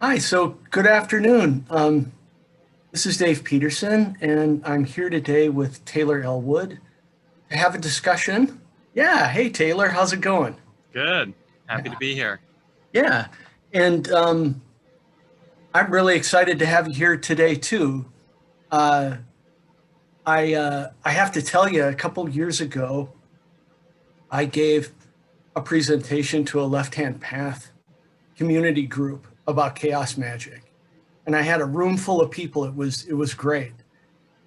Hi, so good afternoon. This is Dave Peterson, and I'm here today with Taylor Elwood to have a discussion. Yeah, hey Taylor, how's it going? Good. Happy to Yeah, be here. yeah, and I'm really excited to have you here today too. Uh, I have to tell you, a couple years ago, I gave a presentation to a Left Hand Path community group about chaos magic, and I had a room full of people. It was great.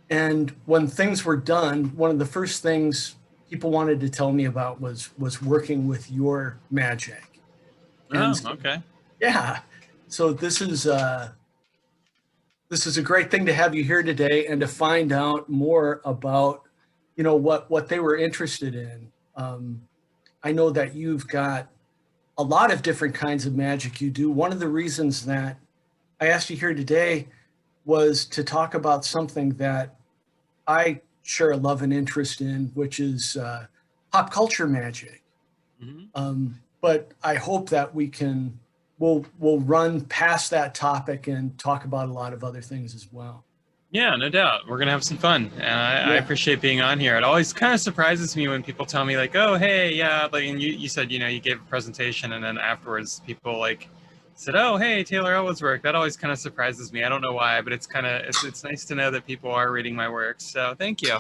And when things were done, one of the first things people wanted to tell me about was working with your magic. And Oh, so, okay. yeah, so this is a great thing to have you here today and to find out more about what they were interested in. I know that you've got a lot of different kinds of magic you do. One of the reasons that I asked you here today was to talk about something that I share a love and interest in, which is pop culture magic. Hmm. But I hope that we'll run past that topic and talk about a lot of other things as well. Yeah, no doubt. We're gonna have some fun, and I Yeah. appreciate being on here. It always kind of surprises me when people tell me like, "Oh, hey, yeah," like, and you said you gave a presentation, and then afterwards people like said, "Oh, hey, Taylor Elwood's work." That always kind of surprises me. I don't know why, but it's nice to know that people are reading my work. So thank you.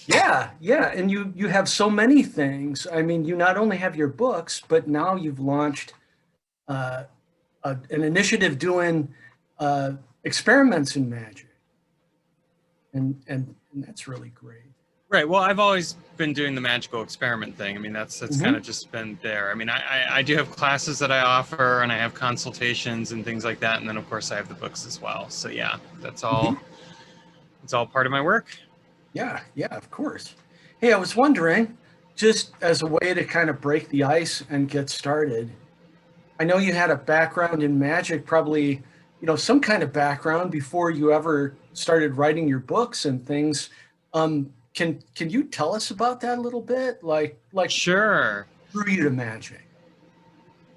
Yeah, yeah, and you have so many things. I mean, you not only have your books, but now you've launched uh, an initiative doing experiments in magic, and that's really great. Right. Well, I've always been doing the magical experiment thing. I mean, that's kind of Hmm. just been there. I mean, I do have classes that I offer, and I have consultations and things like that, and then of course I have the books as well. So yeah, that's all. Hmm. It's all part of my work. Yeah, yeah, of course. Hey, I was wondering, just as a way to kind of break the ice and get started, I know you had a background in magic, probably, some kind of background before you ever started writing your books and things. Can you tell us about that a little bit? Like Sure. drew you to magic?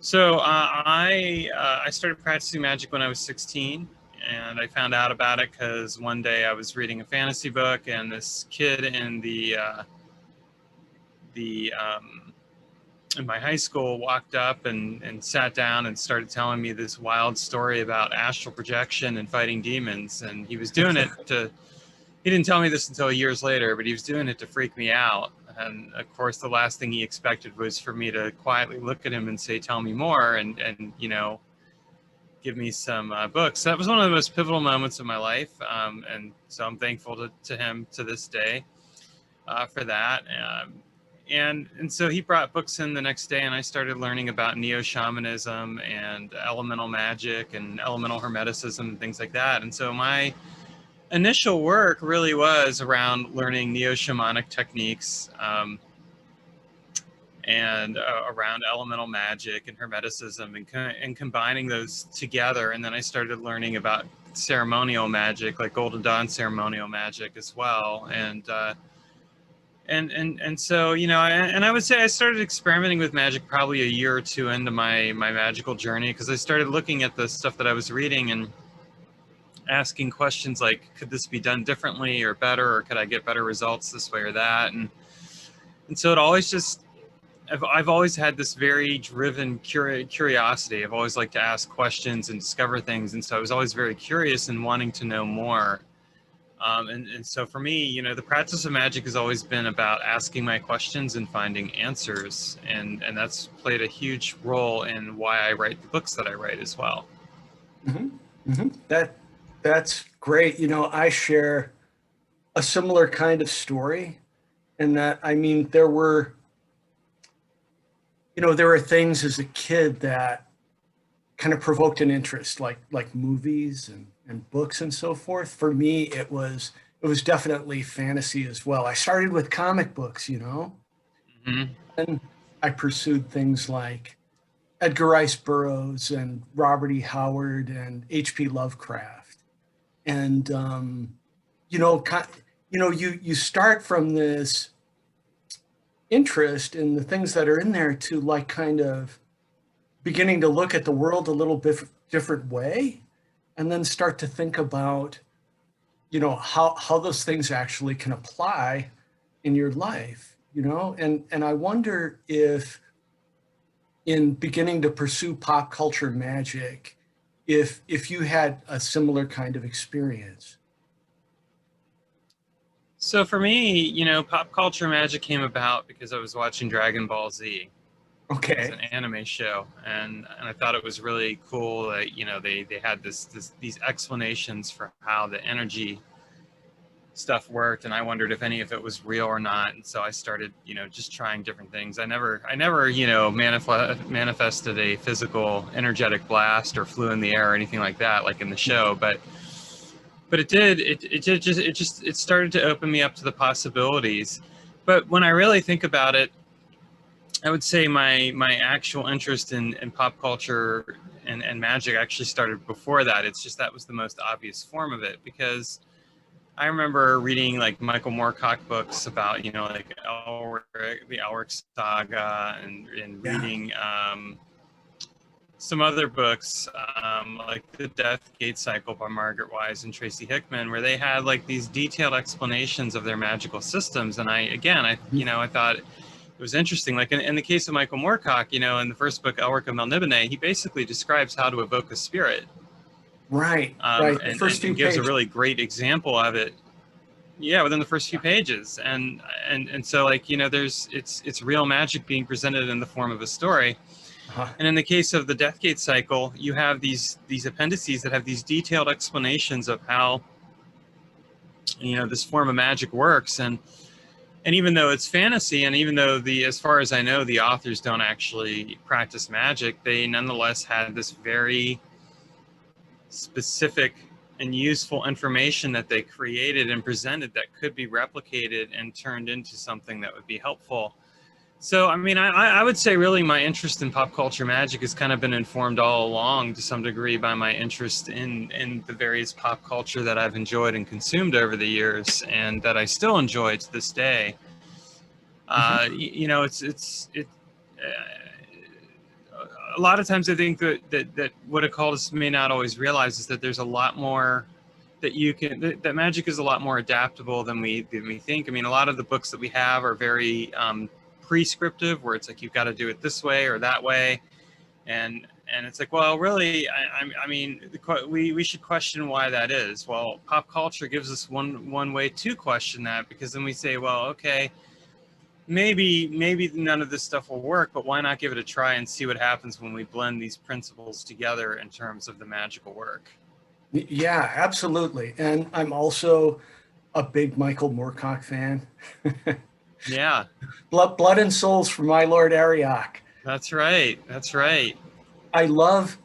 So I started practicing magic when I was 16, and I found out about it because one day I was reading a fantasy book, and this kid the in my high school walked up and sat down and started telling me this wild story about astral projection and fighting demons. And he was doing it to, he didn't tell me this until years later, but he was doing it to freak me out. And of course, the last thing he expected was for me to quietly look at him and say, "Tell me more," and give me some books. That was one of the most pivotal moments of my life. And so I'm thankful to him to this day for that. And so he brought books in the next day, and I started learning about neo shamanism and elemental magic and elemental hermeticism and things like that. And so my initial work really was around learning neo shamanic techniques, and around elemental magic and hermeticism, and combining those together. And then I started learning about ceremonial magic, like Golden Dawn ceremonial magic as well. And so and I would say I started experimenting with magic probably a year or two into my magical journey, because I started looking at the stuff that I was reading and asking questions like, could this be done differently or better, or could I get better results this way or that? And so it always just, I've always had this very driven curiosity. I've always liked to ask questions and discover things, and so I was always very curious and wanting to know more. And so for me, the practice of magic has always been about asking my questions and finding answers. And that's played a huge role in why I write the books that I write as well. Hmm. Hmm. That's great. I share a similar kind of story in that, I mean, there were things as a kid that kind of provoked an interest, like movies and books and so forth. For me, it was definitely fantasy as well. I started with comic books. Hmm. And I pursued things like Edgar Rice Burroughs and Robert E. Howard and H.P. Lovecraft. And you know, you start from this interest in the things that are in there to like kind of beginning to look at the world a little bit different way, and then start to think about, how those things actually can apply in your life, and I wonder if in beginning to pursue pop culture magic, if you had a similar kind of experience. So for me, pop culture magic came about because I was watching Dragon Ball Z. It's Okay. an anime show, and I thought it was really cool that they had these explanations for how the energy stuff worked, and I wondered if any of it was real or not. And so I started, just trying different things. I never, manifested a physical energetic blast or flew in the air or anything like that, like in the show. But it did. It started to open me up to the possibilities. But when I really think about it, I would say my actual interest in pop culture and magic actually started before that. It's just that was the most obvious form of it, because I remember reading like Michael Moorcock books about, like the Elric saga, and Yeah. reading some other books, like The Death Gate Cycle by Margaret Wise and Tracy Hickman, where they had like these detailed explanations of their magical systems. And I thought it was interesting. Like in the case of Michael Moorcock, in the first book, Elric of Melniboné, he basically describes how to evoke a spirit, Right. Right. The first few and gives a pages. really great example of it. Yeah, within the first few pages, and so like there's it's real magic being presented in the form of a story. Uh-huh. And in the case of the Deathgate cycle, you have these appendices that have these detailed explanations of how this form of magic works. And even though it's fantasy, and even though as far as I know, the authors don't actually practice magic, they nonetheless had this very specific and useful information that they created and presented that could be replicated and turned into something that would be helpful. So, I mean, I would say really my interest in pop culture magic has kind of been informed all along to some degree by my interest in the various pop culture that I've enjoyed and consumed over the years, and that I still enjoy to this day. Mhm. A lot of times I think that what occultists may not always realize is that there's a lot more that magic is a lot more adaptable than we think. I mean, a lot of the books that we have are very prescriptive, where it's like you've got to do it this way or that way, and it's like, well, really, I mean, we should question why that is. Well, pop culture gives us one way to question that, because then we say, well, okay, maybe none of this stuff will work, but why not give it a try and see what happens when we blend these principles together in terms of the magical work. Yeah, absolutely. And I'm also a big Michael Moorcock fan. Yeah, Blood and Souls for my Lord Ariok. that's right. That's right. I love,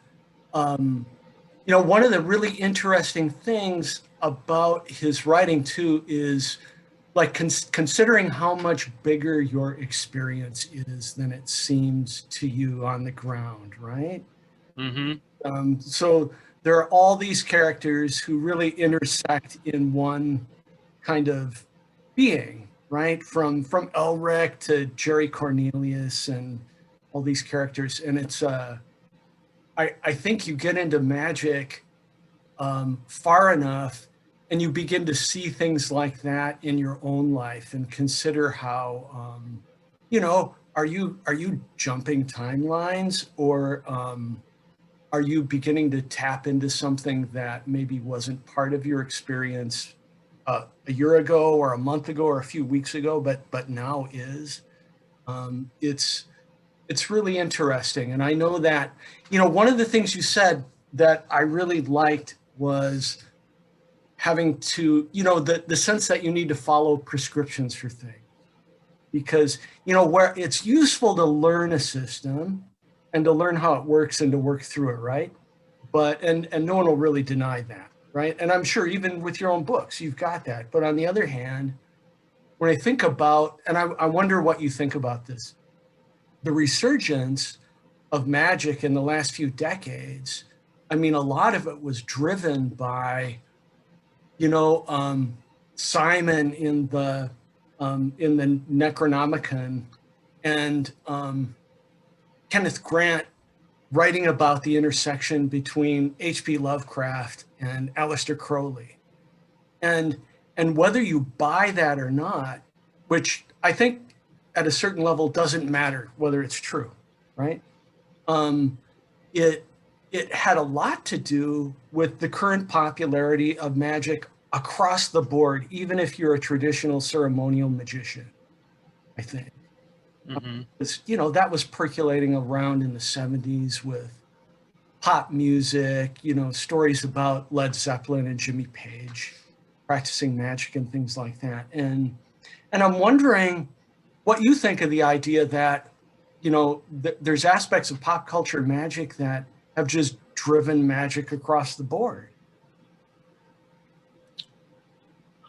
um, one of the really interesting things about his writing too is like considering how much bigger your experience is than it seems to you on the ground, right? Mm-hmm. So there are all these characters who really intersect in one kind of being, right? From Elric to Jerry Cornelius and all these characters, and it's I think you get into magic far enough, and you begin to see things like that in your own life, and consider how are you jumping timelines, or are you beginning to tap into something that maybe wasn't part of your experience a year ago or a month ago or a few weeks ago, but now is. It's really interesting, and I know that one of the things you said that I really liked was having to the sense that you need to follow prescriptions for things, because where it's useful to learn a system and to learn how it works and to work through it, right? But and no one will really deny that, right? And I'm sure even with your own books you've got that. But on the other hand, when I think about, and I wonder what you think about this, the resurgence of magic in the last few decades, I mean, a lot of it was driven by you know Simon in the Necronomicon, and Kenneth Grant writing about the intersection between H.P. Lovecraft and Aleister Crowley. And whether you buy that or not, which I think at a certain level doesn't matter whether it's true, right? Um, it had a lot to do with the current popularity of magic across the board, even if you're a traditional ceremonial magician, I think. Mm-hmm. That was percolating around in the 70s with pop music, stories about Led Zeppelin and Jimmy Page practicing magic and things like that. And I'm wondering what you think of the idea that, there's aspects of pop culture magic that have just driven magic across the board.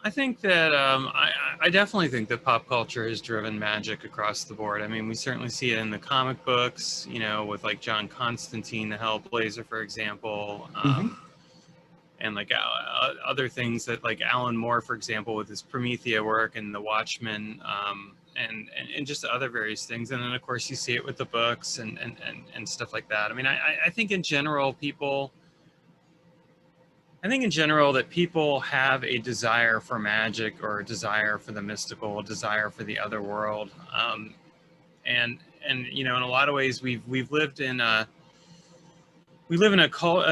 I think that I definitely think that pop culture has driven magic across the board. I mean, we certainly see it in the comic books, with like John Constantine, the Hellblazer, for example, Mm-hmm. and like other things that like Alan Moore, for example, with his Promethea work and The Watchmen, and just other various things. And then of course you see it with the books and stuff like that. I mean, I think in general that people have a desire for magic, or a desire for the mystical, a desire for the other world, and in a lot of ways we live in a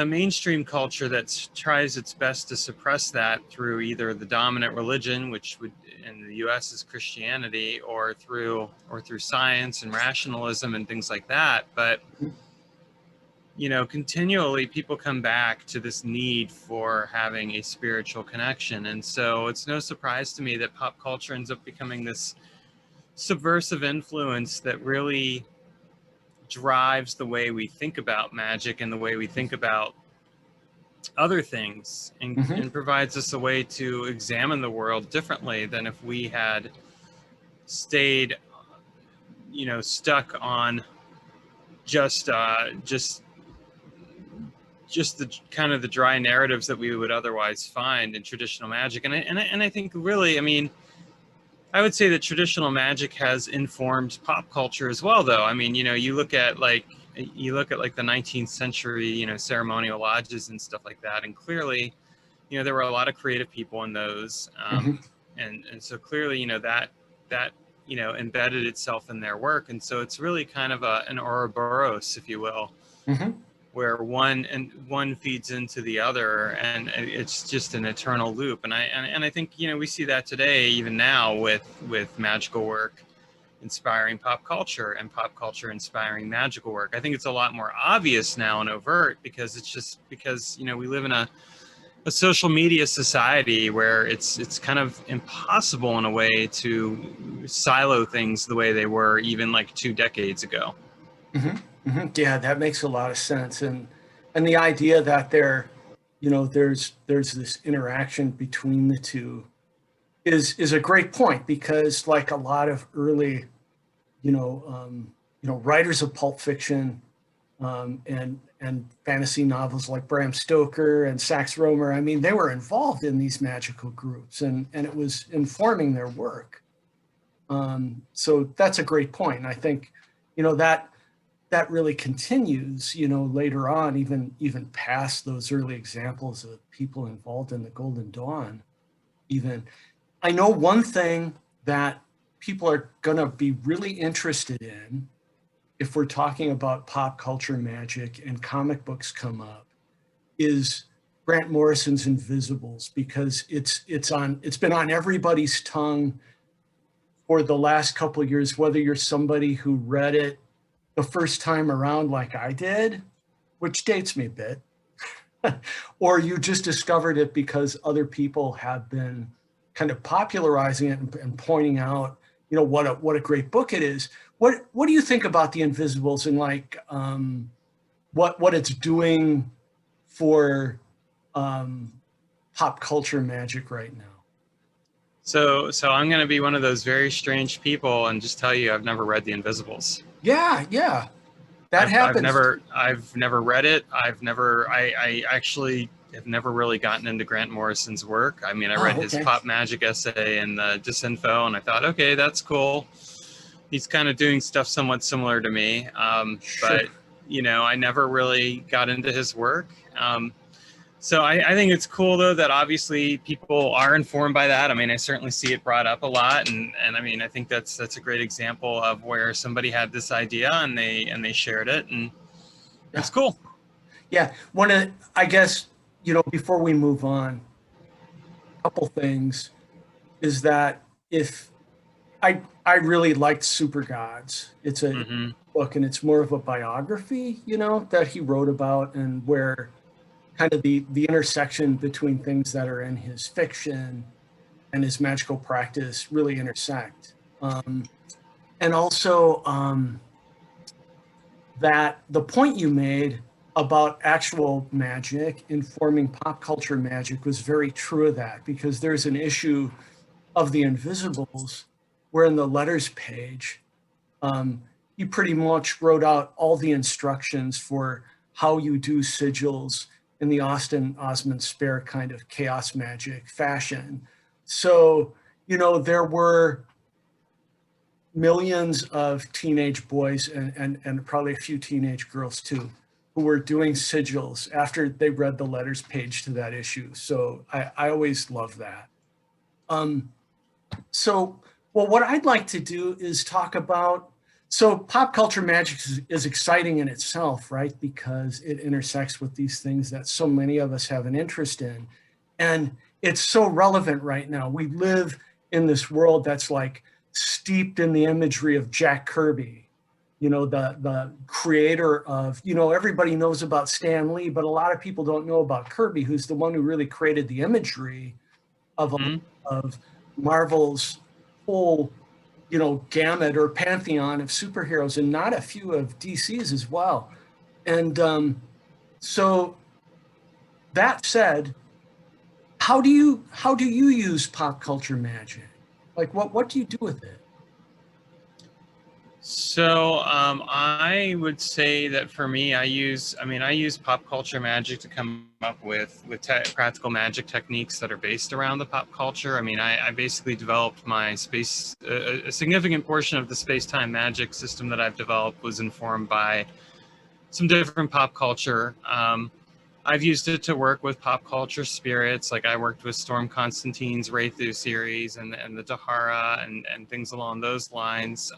mainstream culture that tries its best to suppress that through either the dominant religion, which would in the U.S. is Christianity, or through science and rationalism and things like that. But continually people come back to this need for having a spiritual connection. And so it's no surprise to me that pop culture ends up becoming this subversive influence that really drives the way we think about magic and the way we think about other things, Mm-hmm. and provides us a way to examine the world differently than if we had stayed, stuck on just the kind of the dry narratives that we would otherwise find in traditional magic. And I think really, I mean, I would say that traditional magic has informed pop culture as well, though. I mean, you look at like the 19th century, ceremonial lodges and stuff like that, and clearly, there were a lot of creative people in those, Mm-hmm. and so clearly, that embedded itself in their work, and so it's really kind of an Ouroboros, if you will. Mm-hmm. Where one feeds into the other, and it's just an eternal loop. And I think we see that today, even now, with magical work inspiring pop culture, and pop culture inspiring magical work. I think it's a lot more obvious now and overt, because we live in a social media society where it's kind of impossible in a way to silo things the way they were even like 2 decades ago. Mm-hmm. Mm-hmm. Yeah, that makes a lot of sense. And the idea that there's this interaction between the two is a great point, because like a lot of early, writers of pulp fiction, and fantasy novels like Bram Stoker and Sax Rohmer, I mean, they were involved in these magical groups, and it was informing their work. So that's a great point. And I think, that really continues, later on, even past those early examples of people involved in the Golden Dawn. Even I know one thing that people are going to be really interested in, if we're talking about pop culture magic and comic books come up, is Grant Morrison's Invisibles, because it's been on everybody's tongue for the last couple of years, whether you're somebody who read it the first time around like I did, which dates me a bit, or you just discovered it because other people have been kind of popularizing it and pointing out, what a great book it is. What do you think about the Invisibles, and like what it's doing for pop culture magic right now? So I'm going to be one of those very strange people and just tell you I've never read The Invisibles. Yeah, that happens. I've never read it. I actually have never really gotten into Grant Morrison's work. I mean, I read his pop magic essay and the Disinfo, and I thought, okay, that's cool. He's kind of doing stuff somewhat similar to me. Sure. But I never really got into his work. So I think it's cool, though, that obviously people are informed by that. I mean, I certainly see it brought up a lot, and I mean, I think that's a great example of where somebody had this idea and they shared it, and Yeah. it's cool. Yeah. I guess, before we move on, a couple things is that if I really liked Super Gods. It's a Hmm. book and it's more of a biography, that he wrote about, and where kind of the intersection between things that are in his fiction and his magical practice really intersect. And also, that the point you made about actual magic informing pop culture magic was very true of that, because there's an issue of the Invisibles where in the letters page, he pretty much wrote out all the instructions for how you do sigils in the Austin Osman Spare kind of chaos magic fashion. So, there were millions of teenage boys and probably a few teenage girls too, who were doing sigils after they read the letters page to that issue. So I always love that. Um, so, well, what I'd like to do is talk about. So, pop culture magic is exciting in itself, right? Because it intersects with these things that so many of us have an interest in. And it's so relevant right now. We live in this world that's like steeped in the imagery of Jack Kirby, the creator of, everybody knows about Stan Lee, but a lot of people don't know about Kirby, who's the one who really created the imagery of Hmm. of Marvel's whole, gamut or pantheon of superheroes, and not a few of DC's as well. And so that said, how do you use pop culture magic? Like what do you do with it? So I would say that for me, I use pop culture magic to come up with practical magic techniques that are based around the pop culture. I mean, I basically developed my a significant portion of the space-time magic system that I've developed was informed by some different pop culture. I've used it to work with pop culture spirits. Like I worked with Storm Constantine's Wraithu series and the Dahara and things along those lines.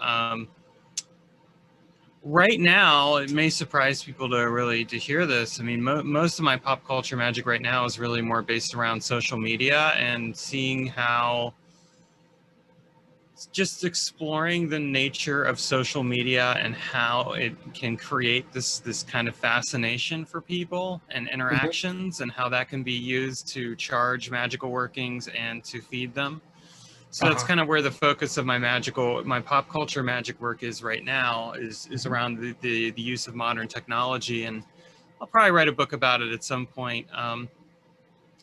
Right now, it may surprise people to hear this. I mean, most of my pop culture magic right now is really more based around social media and seeing how just exploring the nature of social media and how it can create this kind of fascination for people and Mhm. interactions, and how that can be used to charge magical workings and to feed them. So that's Uh-huh. kind of where the focus of my pop culture magic work is right now, is Mhm. around the use of modern technology. And I'll probably write a book about it at some point.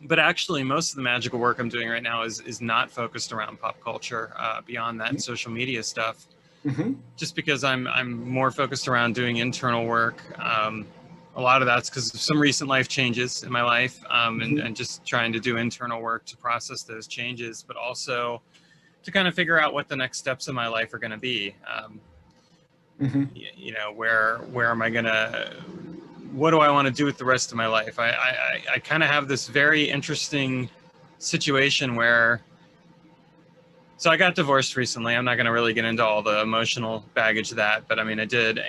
But actually, most of the magical work I'm doing right now is not focused around pop culture, beyond that social media stuff. Mhm. Just because I'm more focused around doing internal work. A lot of that's because of some recent life changes in my life, Mhm. and just trying to do internal work to process those changes, but also to kind of figure out what the next steps in my life are going to be. Mhm. Where am I going to, what do I want to do with the rest of my life? I kind of have this very interesting situation where, so I got divorced recently. I'm not going to really get into all the emotional baggage of that, but I mean, I did.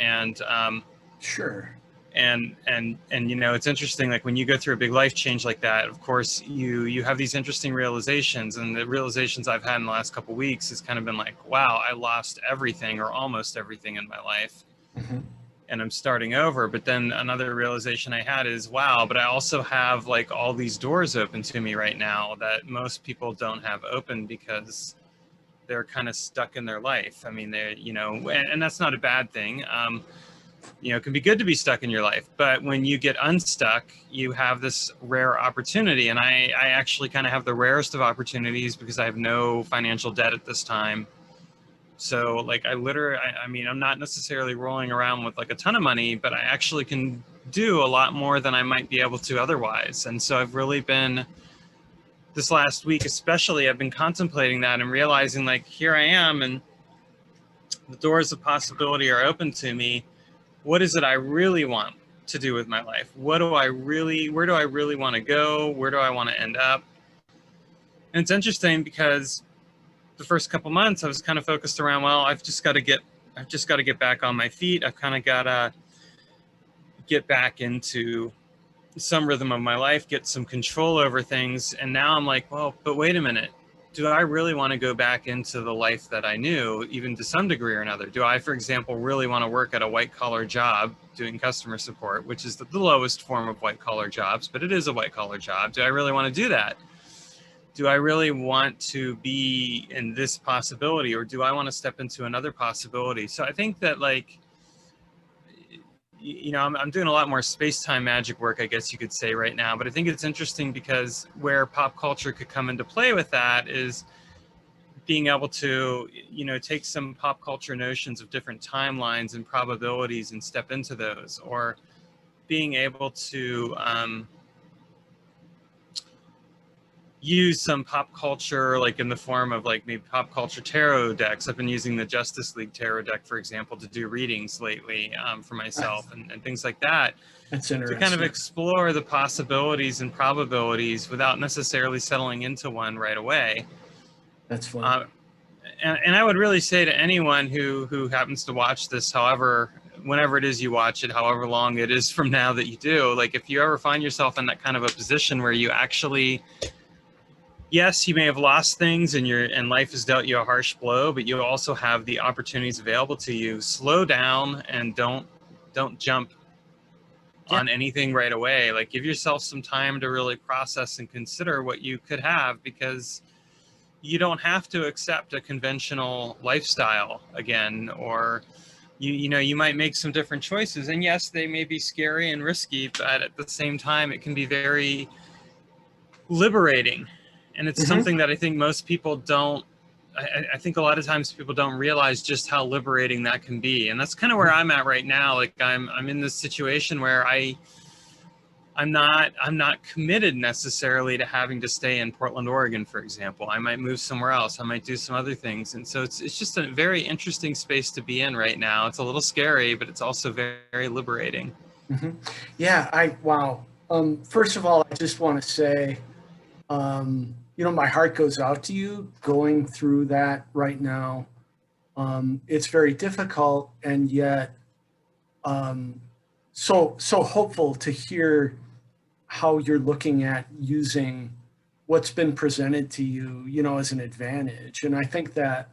Sure. And it's interesting, like when you go through a big life change like that, of course you have these interesting realizations, and the realizations I've had in the last couple of weeks has kind of been like, wow, I lost everything or almost everything in my life, Mhm. and I'm starting over. But then another realization I had is, wow, but I also have like all these doors open to me right now that most people don't have open because they're kind of stuck in their life. I mean, and that's not a bad thing. It can be good to be stuck in your life, but when you get unstuck, you have this rare opportunity. And I actually kind of have the rarest of opportunities because I have no financial debt at this time. So like I mean, I'm not necessarily rolling around with like a ton of money, but I actually can do a lot more than I might be able to otherwise. And so I've really been, this last week especially, I've been contemplating that and realizing, like, here I am and the doors of possibility are open to me. what is it I really want to do with my life? Where do I really want to go? Where do I want to end up? And it's interesting because the first couple months I was kind of focused around, well, I've just got to get back on my feet. I've kind of got to get back into some rhythm of my life, get some control over things. And now I'm like, well, but wait a minute. Do I really want to go back into the life that I knew, even to some degree or another? Do I, for example, really want to work at a white collar job doing customer support, which is the lowest form of white collar jobs, but it is a white collar job? Do I really want to do that? Do I really want to be in this possibility, or do I want to step into another possibility? So I think that, like, you know, I'm doing a lot more space-time magic work, I guess you could say, right now. But I think it's interesting because where pop culture could come into play with that is being able to, you know, take some pop culture notions of different timelines and probabilities and step into those, or being able to use some pop culture, like in the form of like maybe pop culture tarot decks. I've been using the Justice League tarot deck, for example, to do readings lately for myself and things like that. That's To interesting. kind of explore the possibilities and probabilities without necessarily settling into one right away. That's fun. And I would really say to anyone who happens to watch this, whenever it is you watch it, however long it is from now that you do, like if you ever find yourself in that kind of a position where you actually, yes, you may have lost things and life has dealt you a harsh blow, but you also have the opportunities available to you. Slow down and don't jump on anything right away. Like, give yourself some time to really process and consider what you could have, because you don't have to accept a conventional lifestyle again, or you know, you might make some different choices. And yes, they may be scary and risky, but at the same time, it can be very liberating. And it's something that I think most people don't, I think a lot of times people don't realize just how liberating that can be. And that's kind of where I'm at right now. Like I'm in this situation where I'm not committed necessarily to having to stay in Portland, Oregon, for example. I might move somewhere else. I might do some other things. And so it's just a very interesting space to be in right now. It's a little scary, but it's also very, very liberating. Yeah, wow. First of all, I just want to say, you know, my heart goes out to you going through that right now. It's very difficult, and yet so hopeful to hear how you're looking at using what's been presented to you, you know, as an advantage. And I think that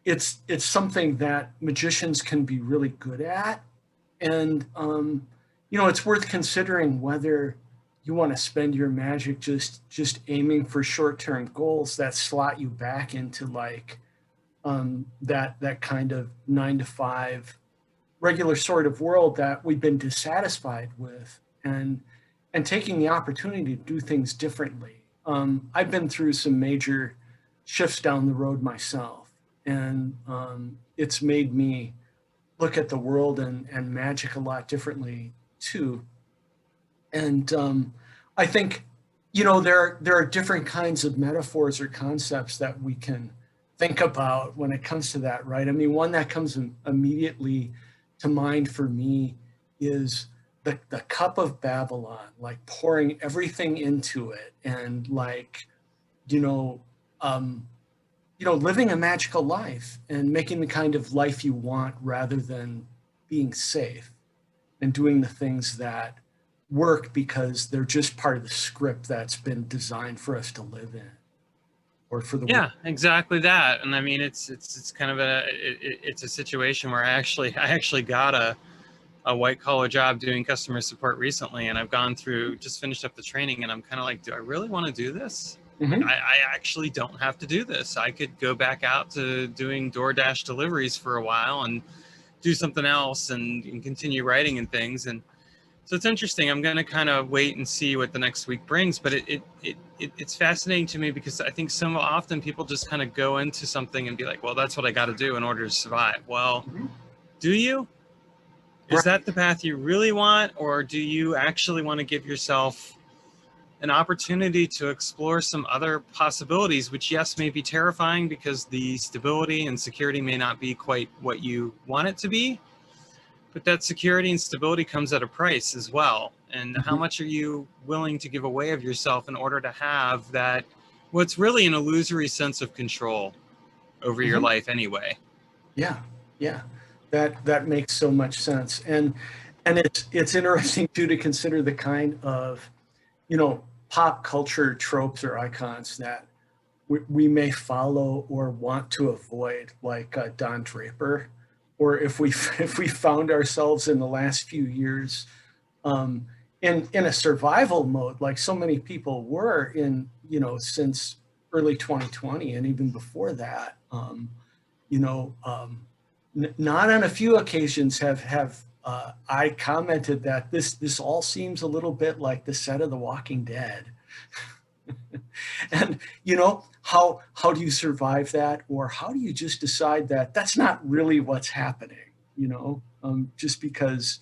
it's something that magicians can be really good at. And you know, it's worth considering whether you want to spend your magic just aiming for short-term goals that slot you back into like that kind of 9 to 5 regular sort of world that we've been dissatisfied with, and taking the opportunity to do things differently. I've been through some major shifts down the road myself, and it's made me look at the world and magic a lot differently too. And I think, you know, there are different kinds of metaphors or concepts that we can think about when it comes to that, right? I mean, one that comes immediately to mind for me is the cup of Babylon, like pouring everything into it, and like, you know, living a magical life and making the kind of life you want rather than being safe and doing the things that work because they're just part of the script that's been designed for us to live in, or for the Yeah, exactly that. And I mean, it's kind of it's a situation where I actually got a white collar job doing customer support recently, and I've just finished up the training, and I'm kind of like, do I really want to do this? Like, I actually don't have to do this. I could go back out to doing DoorDash deliveries for a while and do something else and continue writing and things. And so it's interesting. I'm going to kind of wait and see what the next week brings, but it's fascinating to me because I think so often people just kind of go into something and be like, well, that's what I got to do in order to survive. Well, do you? Is that the path you really want, or do you actually want to give yourself an opportunity to explore some other possibilities, which, yes, may be terrifying because the stability and security may not be quite what you want it to be, But that security and stability comes at a price as well. And how Mhm. much are you willing to give away of yourself in order to have that, what's really an illusory sense of control over your Mhm. life anyway? Yeah, yeah, that makes so much sense, and it's interesting too to consider the kind of, pop culture tropes or icons that we may follow or want to avoid, like Don Draper, or if we if we found ourselves in the last few years um, in a survival mode, like so many people were in, since early 2020 and even before that. You know, not on a few occasions have I commented that this all seems a little bit like the set of The Walking Dead. And how do you survive that, or how do you just decide that that's not really what's happening? Just because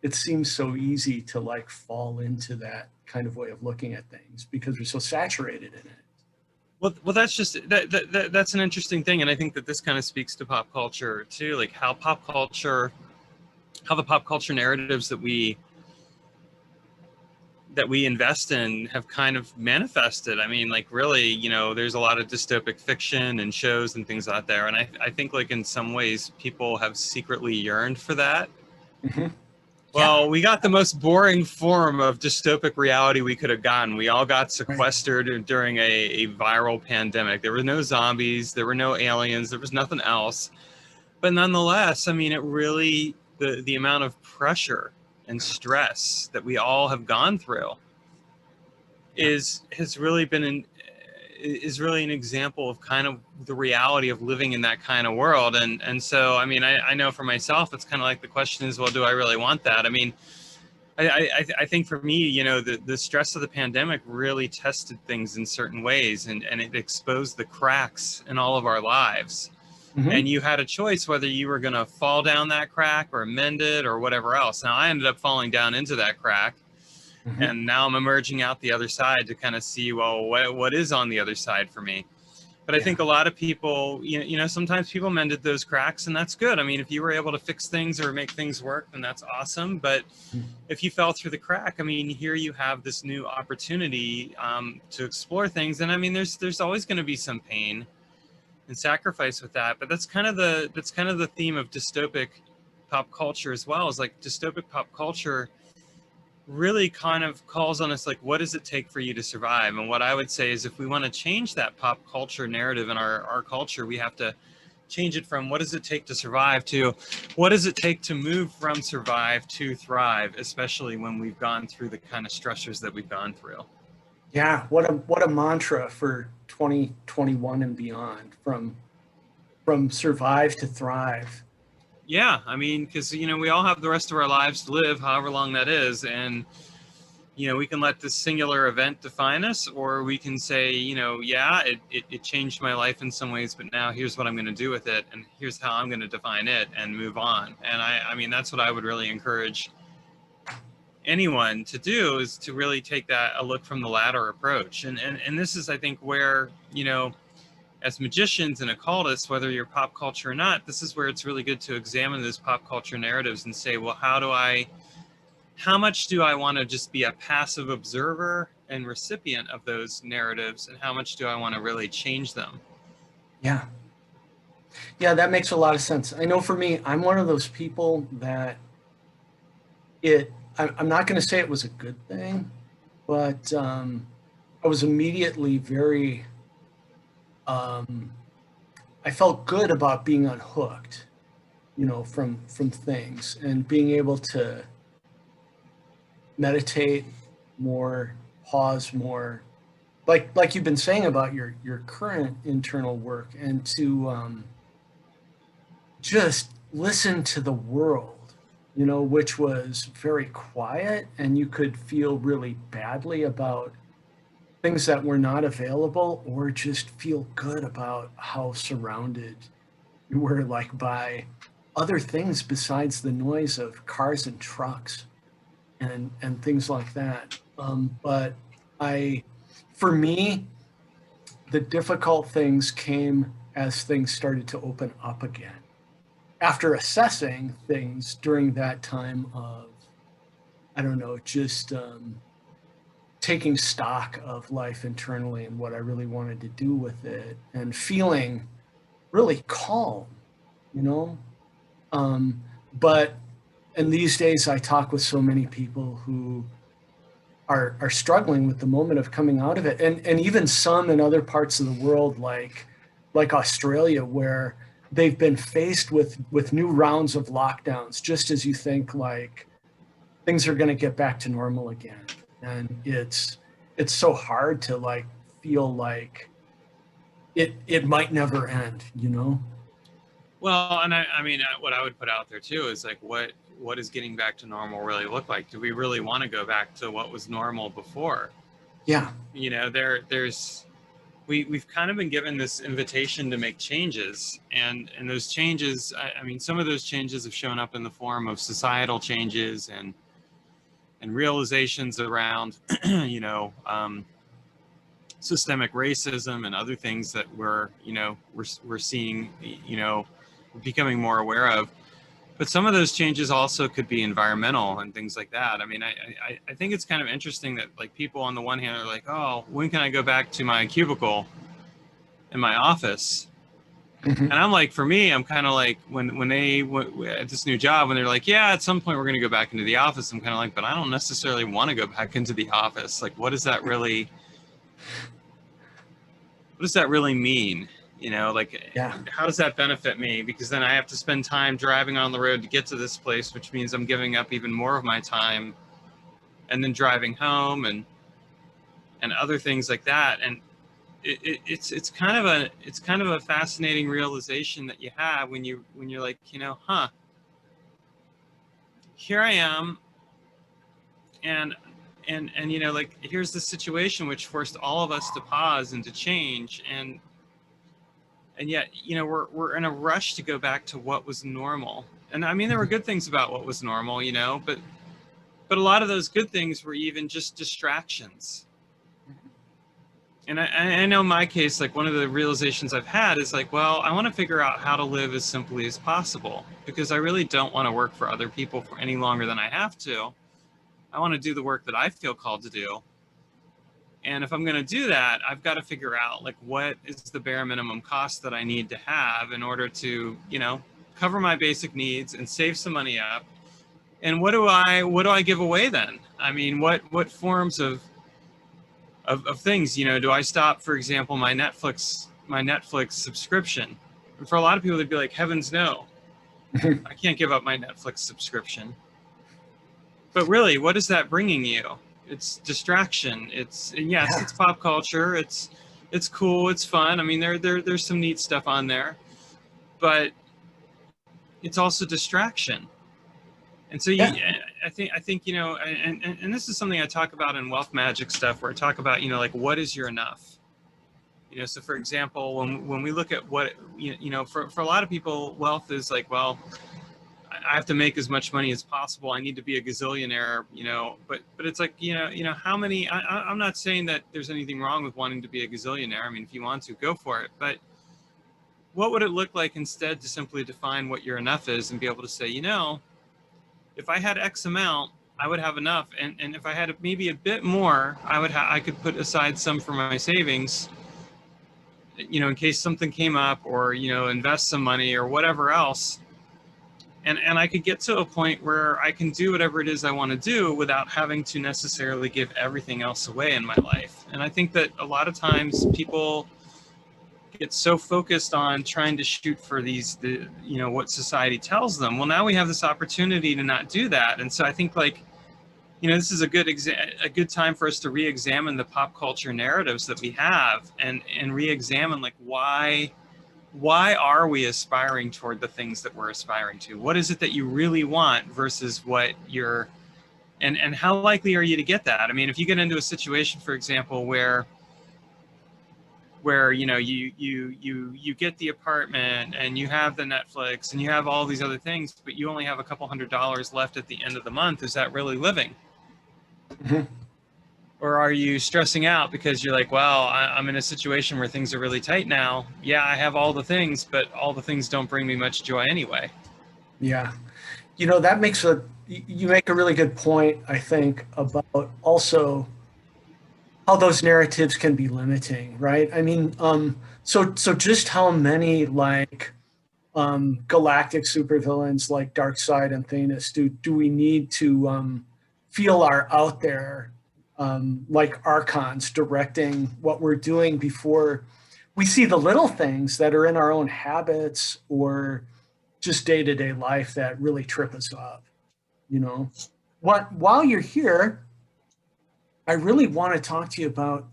it seems so easy to like fall into that kind of way of looking at things because we're so saturated in it. Well, that's just that's an interesting thing, and I think that this kind of speaks to pop culture too, like how the pop culture narratives that we invest in have kind of manifested. I mean, like really, there's a lot of dystopic fiction and shows and things out there, and I think like in some ways people have secretly yearned for that. Hmm. Yeah. Well, we got the most boring form of dystopic reality we could have gotten. We all got Right. sequestered during a viral pandemic. There were no zombies, there were no aliens, there was nothing else. But nonetheless, I mean, it really, the amount of pressure and stress that we all have gone through Yeah. has really been is really an example of kind of the reality of living in that kind of world. And so, I mean, I know for myself, it's kind of like the question is, well, do I really want that? I mean, I think for me, the stress of the pandemic really tested things in certain ways, and it exposed the cracks in all of our lives. And Hmm. you had a choice whether you were going to fall down that crack or mend it or whatever else. Now, I ended up falling down into that crack, Hmm. and now I'm emerging out the other side to kind of see, well, what is on the other side for me. But I Yeah. think a lot of people, sometimes people mended those cracks, and that's good. I mean, if you were able to fix things or make things work, then that's awesome. But if you fell through the crack, I mean, here you have this new opportunity to explore things, and I mean, there's always going to be some pain and sacrifice with that. But that's kind of the theme of dystopic pop culture as well. Is like dystopic pop culture really kind of calls on us, like, what does it take for you to survive? And what I would say is, if we want to change that pop culture narrative in our culture, we have to change it from what does it take to survive to what does it take to move from survive to thrive, especially when we've gone through the kind of stressors that we've gone through. Yeah. What a mantra for 2021 and beyond, from survive to thrive. Yeah, I mean, because we all have the rest of our lives to live, however long that is, and we can let this singular event define us, or we can say, yeah, it changed my life in some ways, but now here's what I'm going to do with it, and here's how I'm going to define it and move on. And I mean, that's what I would really encourage anyone to do, is to really take that a look from the latter approach. And this is, I think, where, as magicians and occultists, whether you're pop culture or not, this is where it's really good to examine those pop culture narratives and say, well, how much do I want to just be a passive observer and recipient of those narratives, and how much do I want to really change them? Yeah. Yeah, that makes a lot of sense. I know for me, I'm one of those people that I'm not going to say it was a good thing, but I was immediately very, um, I felt good about being unhooked, from things and being able to meditate more, pause more, like you've been saying about your current internal work, and to just listen to the world, which was very quiet, and you could feel really badly about things that were not available, or just feel good about how surrounded you were, like by other things besides the noise of cars and trucks and things like that. But I, for me, the difficult things came as things started to open up again. after assessing things during that time of, I don't know, just taking stock of life internally and what I really wanted to do with it, and feeling really calm, you know. Um, but and these days, I talk with so many people who are struggling with the moment of coming out of it, and even some in other parts of the world, like Australia, where they've been faced with new rounds of lockdowns, just as you think like things are going to get back to normal again, and it's so hard to like feel like it might never end, you know. Well, and I mean, what I would put out there too is like, what does getting back to normal really look like? Do we really want to go back to what was normal before? Yeah. You know, we've kind of been given this invitation to make changes, and those changes, I mean, some of those changes have shown up in the form of societal changes and realizations around, you know, systemic racism and other things that we're seeing, you know, becoming more aware of. But some of those changes also could be environmental and things like that. I mean, I think it's kind of interesting that like people on the one hand are like, oh, when can I go back to my cubicle in my office? Mm-hmm. And I'm like, for me, I'm kind of like when they at this new job, when they're like, yeah, at some point we're going to go back into the office. I'm kind of like, but I don't necessarily want to go back into the office. Like, what does that really mean? You know, like, Yeah. how does that benefit me? Because then I have to spend time driving on the road to get to this place, which means I'm giving up even more of my time, and then driving home and other things like that. And it's kind of a fascinating realization that you have when you're like, you know, here I am, and you know, like, here's the situation which forced all of us to pause and to change, and yet, you know, we're in a rush to go back to what was normal. And I mean, there were good things about what was normal, you know, but a lot of those good things were even just distractions. And I know in my case, like, one of the realizations I've had is like, well, I want to figure out how to live as simply as possible, because I really don't want to work for other people for any longer than I have to. I want to do the work that I feel called to do. And if I'm going to do that, I've got to figure out like what is the bare minimum cost that I need to have in order to, you know, cover my basic needs and save some money up. And what do I give away then? I mean, what forms of things, you know, do I stop, for example, my Netflix subscription? And for a lot of people, they'd be like, heavens no, I can't give up my Netflix subscription. But really, what is that bringing you? It's distraction. It's pop culture. It's cool. It's fun. I mean, there's some neat stuff on there, but it's also distraction. And so I think, you know, and this is something I talk about in wealth magic stuff, where I talk about, you know, like, what is your enough? You know, so for example, when we look at what, you know, for a lot of people, wealth is like, well, I have to make as much money as possible. I need to be a gazillionaire, you know, but it's like, you know, how many, I'm not saying that there's anything wrong with wanting to be a gazillionaire. I mean, if you want to, go for it. But what would it look like instead to simply define what your enough is and be able to say, you know, if I had X amount, I would have enough. And if I had maybe a bit more, I could put aside some for my savings, you know, in case something came up, or, you know, invest some money or whatever else. And I could get to a point where I can do whatever it is I want to do without having to necessarily give everything else away in my life. And I think that a lot of times people get so focused on trying to shoot for you know, what society tells them. Well, now we have this opportunity to not do that. And so I think, like, you know, this is a good time for us to re-examine the pop culture narratives that we have, and re-examine, like, why are we aspiring toward the things that we're aspiring to? What is it that you really want versus what you're, and how likely are you to get that? I mean, if you get into a situation, for example, where you know, you get the apartment and you have the Netflix and you have all these other things, but you only have a couple $100 left at the end of the month, is that really living? Mm-hmm. Or are you stressing out because you're like, well, I'm in a situation where things are really tight now. Yeah, I have all the things, but all the things don't bring me much joy anyway. Yeah. That makes you make a really good point, I think, about also how those narratives can be limiting, right? I mean, so just how many like galactic supervillains like Darkseid and Thanos do we need to feel are out there, like archons directing what we're doing before we see the little things that are in our own habits or just day-to-day life that really trip us up, you know? While you're here, I really want to talk to you about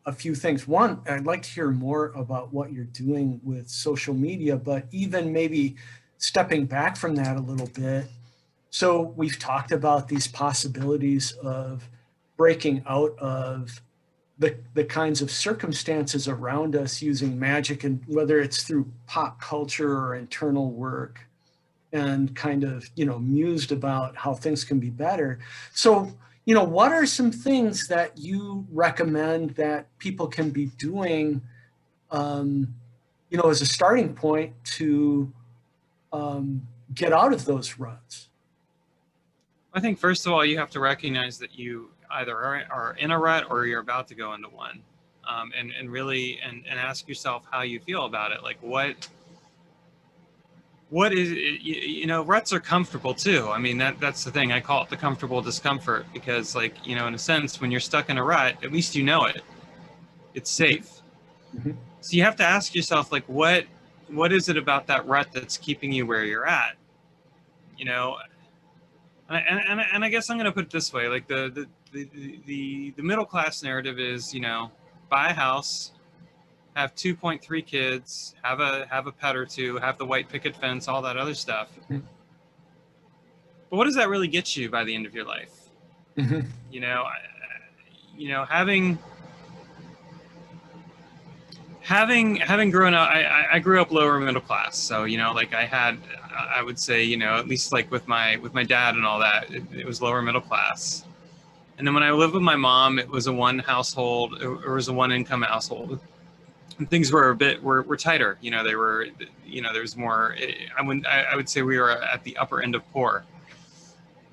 a few things. One, I'd like to hear more about what you're doing with social media, but even maybe stepping back from that a little bit. So we've talked about these possibilities of breaking out of the kinds of circumstances around us using magic, and whether it's through pop culture or internal work, and kind of mused about how things can be better. So what are some things that you recommend that people can be doing, um, as a starting point to get out of those ruts? I think first of all, you have to recognize that you either are in a rut or you're about to go into one, and really and ask yourself how you feel about it. Like what is it? Ruts are comfortable too. I mean, that's the thing. I call it the comfortable discomfort, because like, in a sense, when you're stuck in a rut, at least you know it. It's safe. Mm-hmm. So you have to ask yourself, like, what is it about that rut that's keeping you where you're at? You know, and I guess I'm going to put it this way: like the middle class narrative is, buy a house, have 2.3 kids, have a pet or two, have the white picket fence, all that other stuff. Mm-hmm. But what does that really get you by the end of your life? Mm-hmm. You know, having grown up, I grew up lower middle class, so like I would say, at least like with my dad and all that, it was lower middle class. And then when I lived with my mom, it was a one household, it was a one income household. And things were were tighter. They were, there's more. I would say we were at the upper end of poor.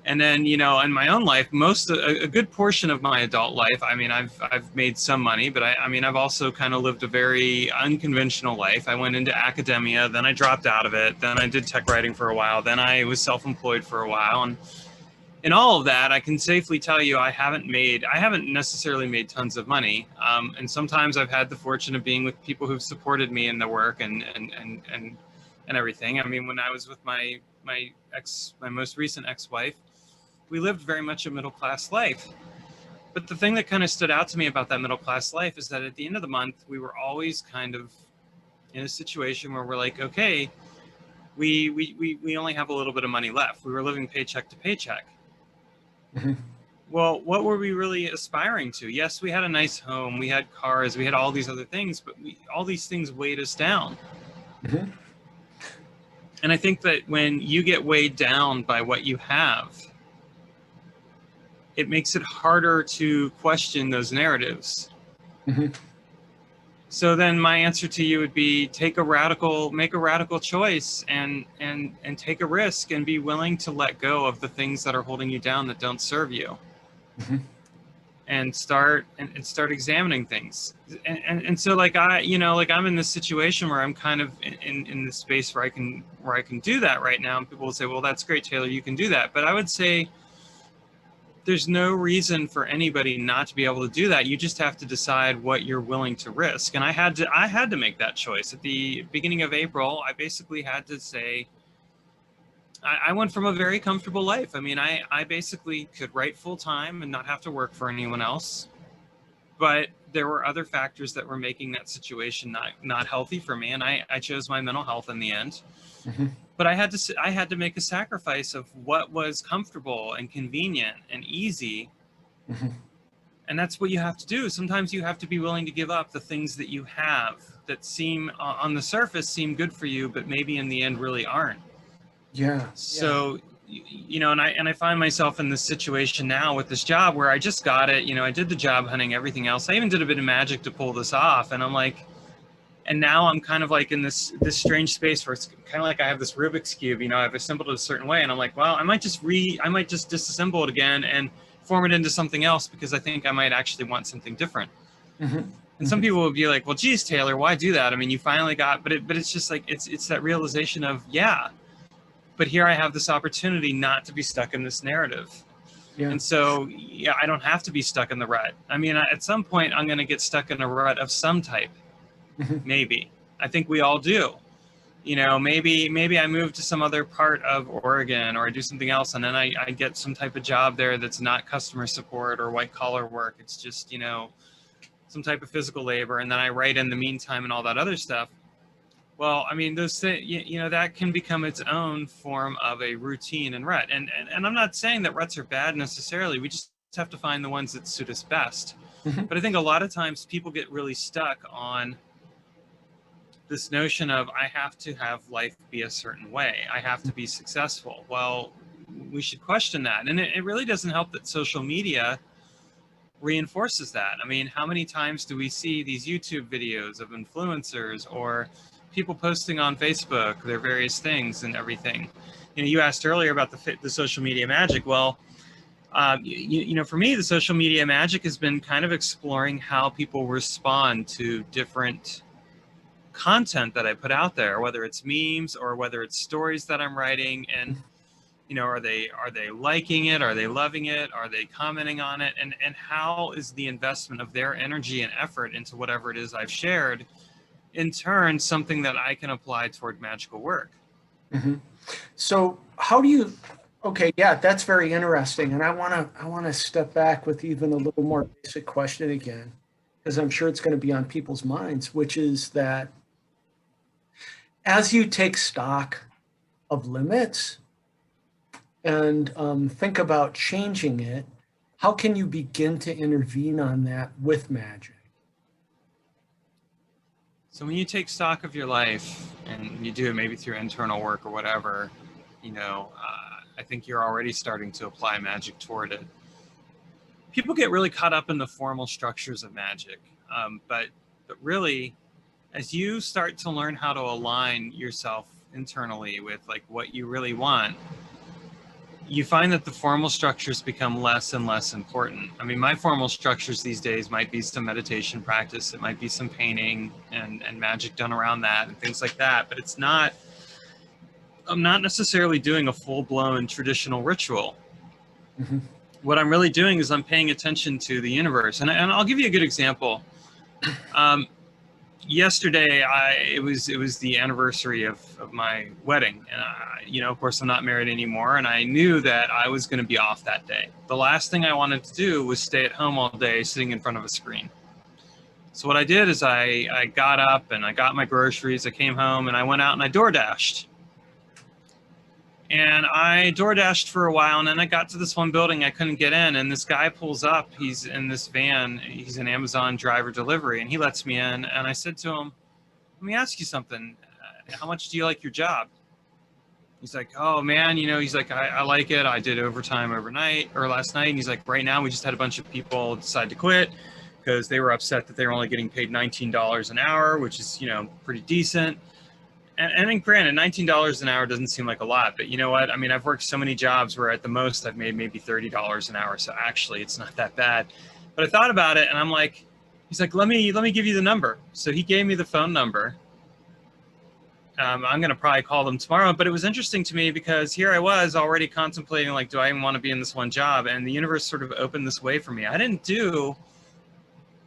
And then, in my own life, a good portion of my adult life, I mean, I've made some money, but I mean, I've also kind of lived a very unconventional life. I went into academia, then I dropped out of it, then I did tech writing for a while, then I was self-employed for a while, and in all of that, I can safely tell you I haven't necessarily made tons of money. And sometimes I've had the fortune of being with people who've supported me in the work and everything. I mean, when I was with my most recent ex-wife, we lived very much a middle class life. But the thing that kind of stood out to me about that middle class life is that at the end of the month, we were always kind of in a situation where we're like, okay, we only have a little bit of money left. We were living paycheck to paycheck. Mm-hmm. Well, what were we really aspiring to? Yes, we had a nice home, we had cars, we had all these other things, but all these things weighed us down. Mm-hmm. And I think that when you get weighed down by what you have, it makes it harder to question those narratives. Mm-hmm. So then my answer to you would be make a radical choice and take a risk and be willing to let go of the things that are holding you down that don't serve you. Mm-hmm. And start examining things. And so like I'm in this situation where I'm kind of in this space where I can do that right now. And people will say, well, that's great, Taylor, you can do that. But I would say there's no reason for anybody not to be able to do that. You just have to decide what you're willing to risk. And I had to make that choice at the beginning of April. I basically had to say, I went from a very comfortable life. I mean, I basically could write full time and not have to work for anyone else. But there were other factors that were making that situation not healthy for me. And I chose my mental health in the end. Mm-hmm. But I had to make a sacrifice of what was comfortable and convenient and easy. Mm-hmm. And that's what you have to do. Sometimes you have to be willing to give up the things that you have that seem on the surface seem good for you, but maybe in the end really aren't. Yeah. So, and I find myself in this situation now with this job where I just got it. I did the job hunting, everything else. I even did a bit of magic to pull this off. And I'm like, And now I'm kind of like in this strange space where it's kind of like I have this Rubik's Cube, I've assembled it a certain way, and I'm like, well, I might just disassemble it again and form it into something else, because I think I might actually want something different. And some people will be like, well, geez, Taylor, why do that? I mean, you finally got, but it's just like, it's that realization of, yeah, but here I have this opportunity not to be stuck in this narrative. Yeah. And so, yeah, I don't have to be stuck in the rut. I mean, at some point I'm going to get stuck in a rut of some type. Maybe. I think we all do. Maybe I move to some other part of Oregon, or I do something else, and then I get some type of job there that's not customer support or white collar work. It's just, some type of physical labor, and then I write in the meantime and all that other stuff. Well, I mean, those things, that can become its own form of a routine and rut. And I'm not saying that ruts are bad necessarily. We just have to find the ones that suit us best. But I think a lot of times people get really stuck on this notion of, I have to have life be a certain way. I have to be successful. Well, we should question that. And it really doesn't help that social media reinforces that. I mean, how many times do we see these YouTube videos of influencers or people posting on Facebook their various things and everything? You asked earlier about the social media magic. Well, for me, the social media magic has been kind of exploring how people respond to different content that I put out there, whether it's memes or whether it's stories that I'm writing. And are they liking it? Are they loving it? Are they commenting on it? And how is the investment of their energy and effort into whatever it is I've shared, in turn, something that I can apply toward magical work? So how do you? Okay, yeah, that's very interesting, and I want to step back with even a little more basic question again, because I'm sure it's going to be on people's minds, which is that as you take stock of limits and think about changing it, how can you begin to intervene on that with magic? So when you take stock of your life, and you do it maybe through internal work or whatever, I think you're already starting to apply magic toward it. People get really caught up in the formal structures of magic, but really, as you start to learn how to align yourself internally with like what you really want, you find that the formal structures become less and less important. I mean, my formal structures these days might be some meditation practice, it might be some painting and magic done around that and things like that, but I'm not necessarily doing a full-blown traditional ritual. What I'm really doing is I'm paying attention to the universe. And I'll give you a good example. Yesterday, it was the anniversary of my wedding. And, of course, I'm not married anymore. And I knew that I was going to be off that day. The last thing I wanted to do was stay at home all day sitting in front of a screen. So what I did is I got up and I got my groceries. I came home and I went out and I DoorDashed. And I DoorDashed for a while, and then I got to this one building I couldn't get in, and this guy pulls up. He's in this van. He's an Amazon driver delivery, and he lets me in. And I said to him, let me ask you something. How much do you like your job? He's like, oh, man, he's like, I like it. I did overtime last night. And he's like, right now we just had a bunch of people decide to quit because they were upset that they were only getting paid $19 an hour, which is, pretty decent. And granted, $19 an hour doesn't seem like a lot, but you know what? I mean, I've worked so many jobs where at the most I've made maybe $30 an hour. So actually it's not that bad. But I thought about it and I'm like, he's like, let me give you the number. So he gave me the phone number. I'm going to probably call them tomorrow. But it was interesting to me because here I was already contemplating, like, do I even want to be in this one job? And the universe sort of opened this way for me. I didn't do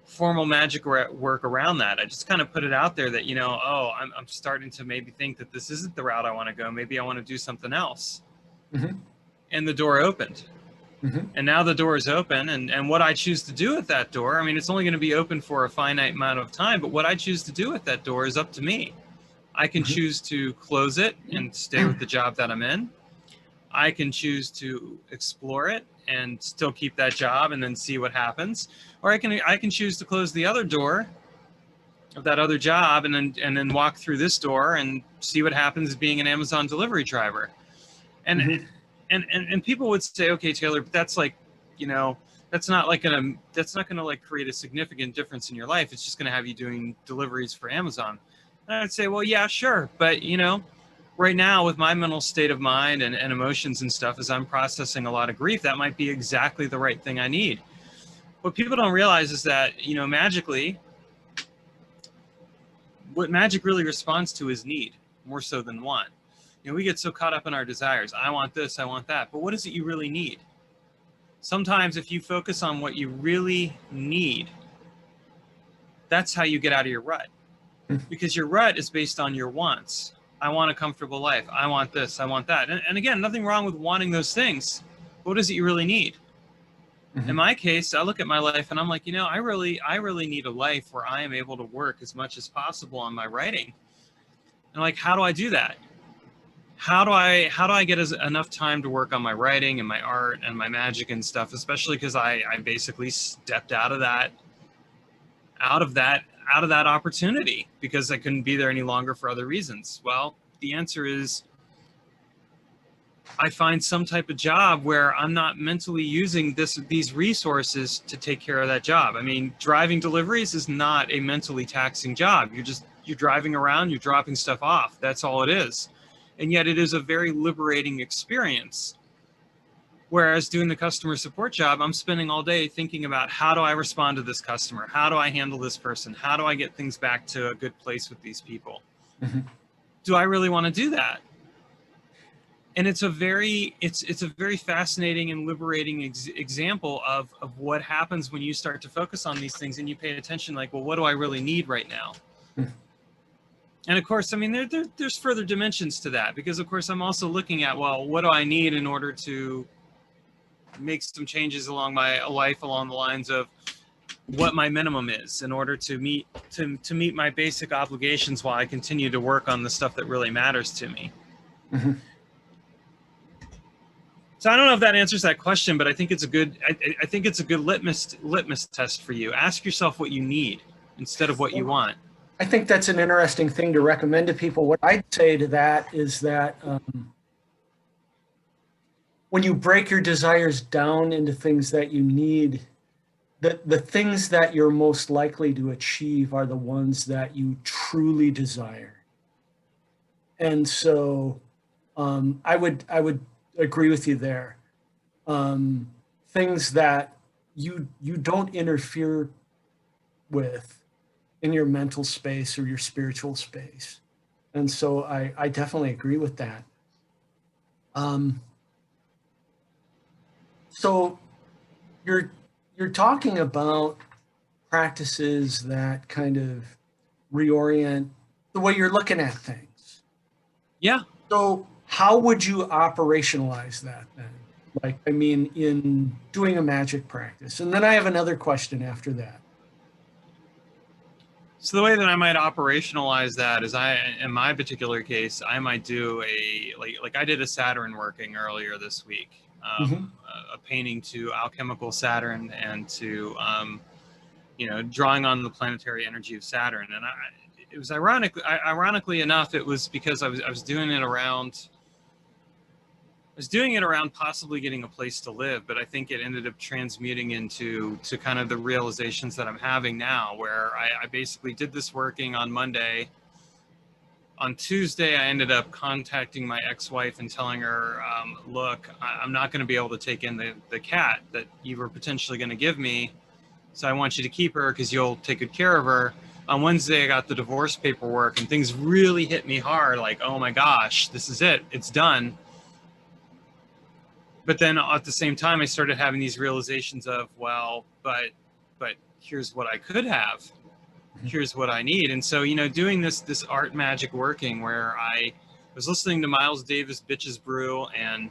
formal magic work around that. I just kind of put it out there that, I'm starting to maybe think that this isn't the route I want to go. Maybe I want to do something else. And the door opened. And now the door is open. And what I choose to do with that door, I mean, it's only going to be open for a finite amount of time, but what I choose to do with that door is up to me. I can choose to close it and stay with the job that I'm in. I can choose to explore it and still keep that job and then see what happens. Or I can choose to close the other door of that other job and then walk through this door and see what happens being an Amazon delivery driver. And people would say, okay, Taylor, but that's like, that's not going to like create a significant difference in your life. It's just going to have you doing deliveries for Amazon. And I'd say, well, yeah, sure. But, right now with my mental state of mind and emotions and stuff, as I'm processing a lot of grief, that might be exactly the right thing I need. What people don't realize is that, magically, what magic really responds to is need more so than want. We get so caught up in our desires. I want this, I want that. But what is it you really need? Sometimes if you focus on what you really need, that's how you get out of your rut. Because your rut is based on your wants. I want a comfortable life. I want this, I want that. And again, nothing wrong with wanting those things. What is it you really need? Mm-hmm. In my case, I look at my life and I'm like, I really need a life where I am able to work as much as possible on my writing. And like, how do I do that? How do I get enough time to work on my writing and my art and my magic and stuff, especially because I basically stepped out of that opportunity because I couldn't be there any longer for other reasons. Well, the answer is I find some type of job where I'm not mentally using these resources to take care of that job. I mean, driving deliveries is not a mentally taxing job. You're driving around, you're dropping stuff off. That's all it is. And yet it is a very liberating experience. Whereas doing the customer support job, I'm spending all day thinking about how do I respond to this customer? How do I handle this person? How do I get things back to a good place with these people? Mm-hmm. Do I really want to do that? And it's a very fascinating and liberating example of what happens when you start to focus on these things and you pay attention, like, well, what do I really need right now? Mm-hmm. And of course, I mean, there's further dimensions to that because, of course, I'm also looking at, well, what do I need in order to make some changes along my life along the lines of what my minimum is in order to meet my basic obligations while I continue to work on the stuff that really matters to me. Mm-hmm. So I don't know if that answers that question, but I think it's a good litmus test for you. Ask yourself what you need instead of what you want. I think that's an interesting thing to recommend to people. What I'd say to that is that when you break your desires down into things that you need, the things that you're most likely to achieve are the ones that you truly desire. And so I would agree with you there. Things that you don't interfere with in your mental space or your spiritual space. And so I definitely agree with that. So you're talking about practices that kind of reorient the way you're looking at things. Yeah. So how would you operationalize that then? Like, I mean, in doing a magic practice. And then I have another question after that. So the way that I might operationalize that is in my particular case, I might do like I did a Saturn working earlier this week, a painting to alchemical Saturn and to, drawing on the planetary energy of Saturn. And it was ironically enough, it was because I was doing it around possibly getting a place to live, but I think it ended up transmuting into kind of the realizations that I'm having now, where I basically did this working on Monday. On Tuesday, I ended up contacting my ex-wife and telling her, look, I'm not going to be able to take in the cat that you were potentially going to give me, so I want you to keep her because you'll take good care of her. On Wednesday, I got the divorce paperwork, and things really hit me hard, like, oh my gosh, this is it, it's done. But then at the same time, I started having these realizations of, well, but here's what I could have. Here's what I need. And so, doing this art magic working where I was listening to Miles Davis' Bitches Brew and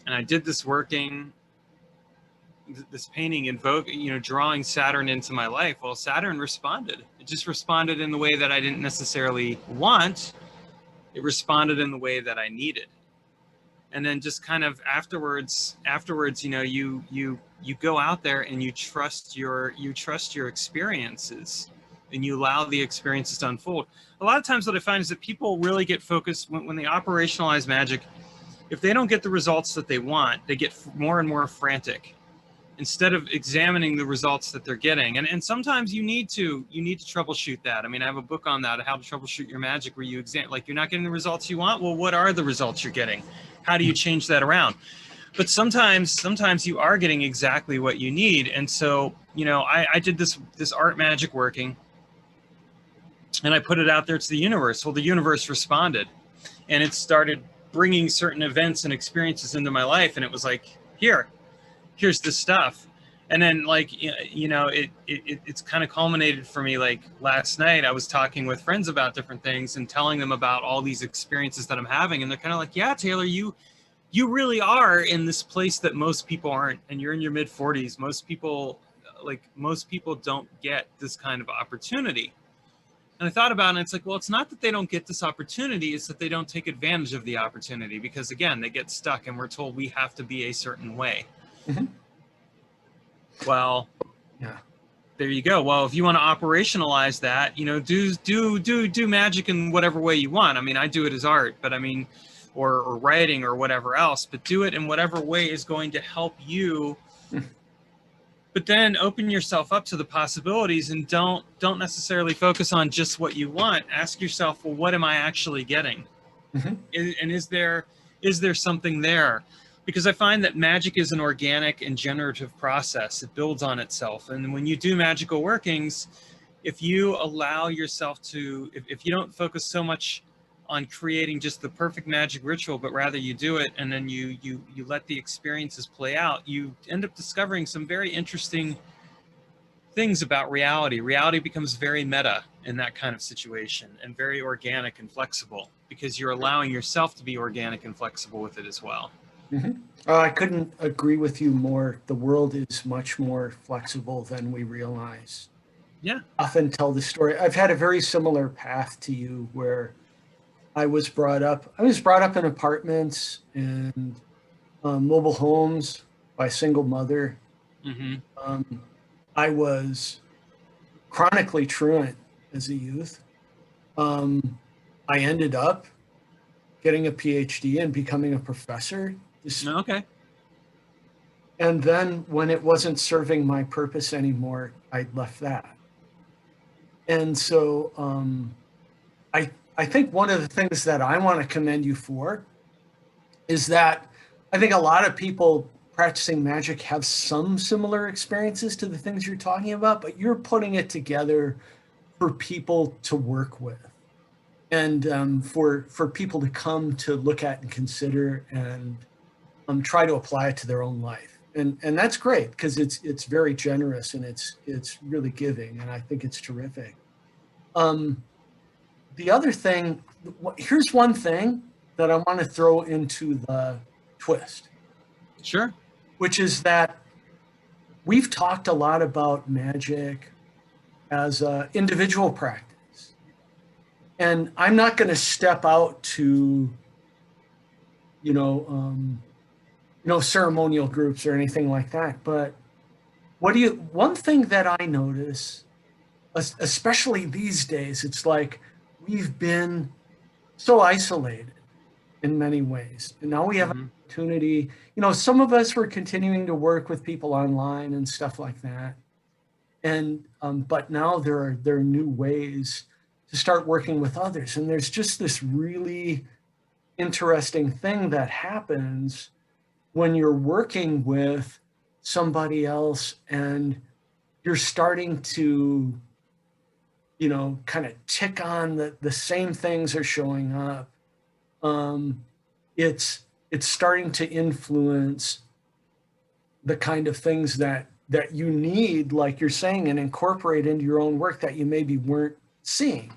I did this working, this painting, drawing Saturn into my life. Well, Saturn responded. It just responded in the way that I didn't necessarily want. It responded in the way that I needed. And then just kind of afterwards, you go out there and you trust your experiences and you allow the experiences to unfold. A lot of times what I find is that people really get focused when they operationalize magic. If they don't get the results that they want, they get more and more frantic. instead of examining the results that they're getting. And sometimes you need to troubleshoot that. I mean, I have a book on that, how to troubleshoot your magic, where you examine, like, you're not getting the results you want. Well, what are the results you're getting? How do you change that around? But sometimes you are getting exactly what you need. And so, you know, I did this art magic working, and I put it out there to the universe. Well, the universe responded, and it started bringing certain events and experiences into my life. And it was like, here's the stuff. And then, like, you know, it's kind of culminated for me. Like last night, I was talking with friends about different things and telling them about all these experiences that I'm having. And they're kind of like, yeah, Taylor, you really are in this place that most people aren't. And you're in your mid 40s. Most people don't get this kind of opportunity. And I thought about it, and it's like, well, it's not that they don't get this opportunity, it's that they don't take advantage of the opportunity, because again, they get stuck and we're told we have to be a certain way. Mm-hmm. Well, yeah. There you go. Well, if you want to operationalize that, you know, do magic in whatever way you want. I mean, I do it as art, but I mean, or writing or whatever else, but do it in whatever way is going to help you. But then open yourself up to the possibilities, and don't necessarily focus on just what you want. Ask yourself, well, what am I actually getting? Mm-hmm. And is there something there? Because I find that magic is an organic and generative process. It builds on itself. And when you do magical workings, if you allow yourself to, if you don't focus so much on creating just the perfect magic ritual, but rather you do it and then you let the experiences play out, you end up discovering some very interesting things about reality. Reality becomes very meta in that kind of situation, and very organic and flexible, because you're allowing yourself to be organic and flexible with it as well. Mm-hmm. I couldn't agree with you more. The world is much more flexible than we realize. Yeah. Often tell the story. I've had a very similar path to you, where I was brought up in apartments and mobile homes by a single mother. Mm-hmm. I was chronically truant as a youth. I ended up getting a PhD and becoming a professor. Okay. And then when it wasn't serving my purpose anymore, I left that. And so I think one of the things that I want to commend you for is that I think a lot of people practicing magic have some similar experiences to the things you're talking about, but you're putting it together for people to work with, and for people to come to look at and consider, and try to apply it to their own life. And that's great, because it's very generous, and it's really giving, and I think it's terrific. The other thing, here's one thing that I want to throw into the twist. Sure. Which is that we've talked a lot about magic as an individual practice. And I'm not going to step out to, ceremonial groups or anything like that. But one thing that I notice, especially these days, it's like we've been so isolated in many ways. And now we have an opportunity. Some of us were continuing to work with people online and stuff like that. And but now there are new ways to start working with others. And there's just this really interesting thing that happens when you're working with somebody else, and you're starting to, kind of tick on the same things are showing up. It's starting to influence the kind of things that you need, like you're saying, and incorporate into your own work that you maybe weren't seeing.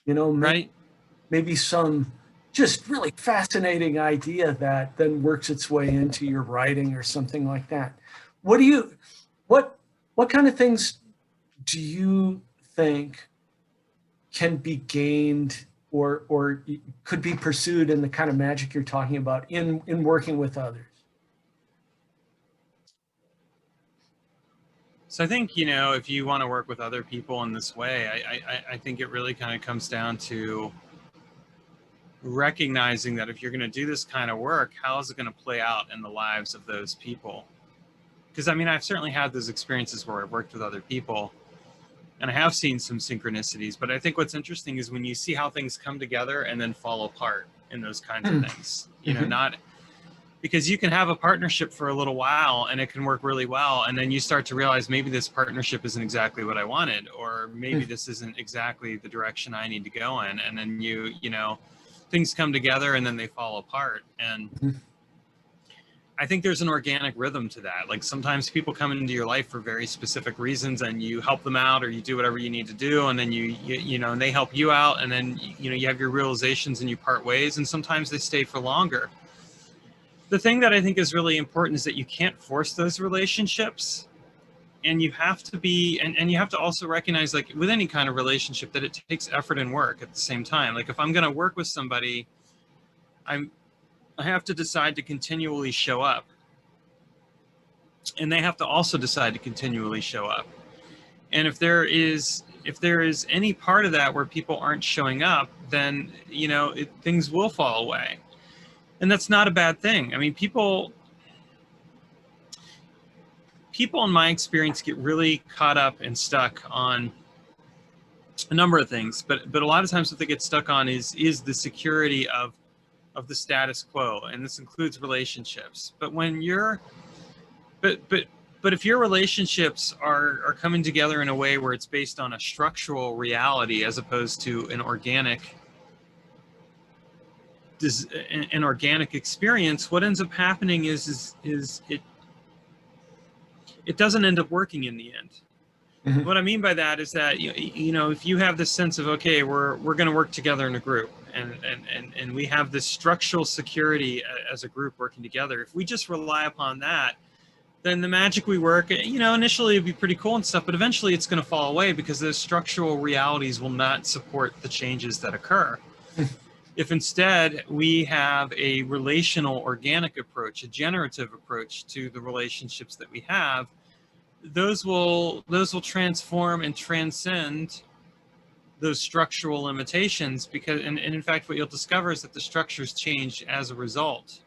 Right. Maybe some just really fascinating idea that then works its way into your writing or something like that. What kind of things do you think can be gained or could be pursued in the kind of magic you're talking about in working with others? So I think, if you want to work with other people in this way, I think it really kind of comes down to recognizing that if you're going to do this kind of work, how is it going to play out in the lives of those people? because I mean, I've certainly had those experiences where I've worked with other people and I have seen some synchronicities, but I think what's interesting is when you see how things come together and then fall apart in those kinds of things, you know, not because you can have a partnership for a little while and it can work really well. And then you start to realize maybe this partnership isn't exactly what I wanted, or maybe this isn't exactly the direction I need to go in. And then you know, things come together and then they fall apart. And I think there's an organic rhythm to that. Like sometimes people come into your life for very specific reasons and you help them out or you do whatever you need to do. And then you know, and they help you out. And then, you know, you have your realizations and you part ways, and sometimes they stay for longer. The thing that I think is really important is that you can't force those relationships, and you have to be, and you have to also recognize, like with any kind of relationship, that it takes effort and work at the same time. Like if I'm going to work with somebody, I have to decide to continually show up, and they have to also decide to continually show up. And if there is any part of that where people aren't showing up, then, you know, things will fall away. And that's not a bad thing. I mean, people in my experience get really caught up and stuck on a number of things, but a lot of times what they get stuck on is the security of the status quo, and this includes relationships. But when you're but if your relationships are coming together in a way where it's based on a structural reality as opposed to an organic experience, what ends up happening is it doesn't end up working in the end. What I mean by that is that, you know, if you have this sense of, okay, we're going to work together in a group, and we have this structural security as a group working together, if we just rely upon that, then the magic we work, you know, initially it'd be pretty cool and stuff, but eventually it's going to fall away because those structural realities will not support the changes that occur. If instead we have a relational, organic approach, a generative approach to the relationships that we have, those will transform and transcend those structural limitations, because, and in fact, what you'll discover is that the structures change as a result.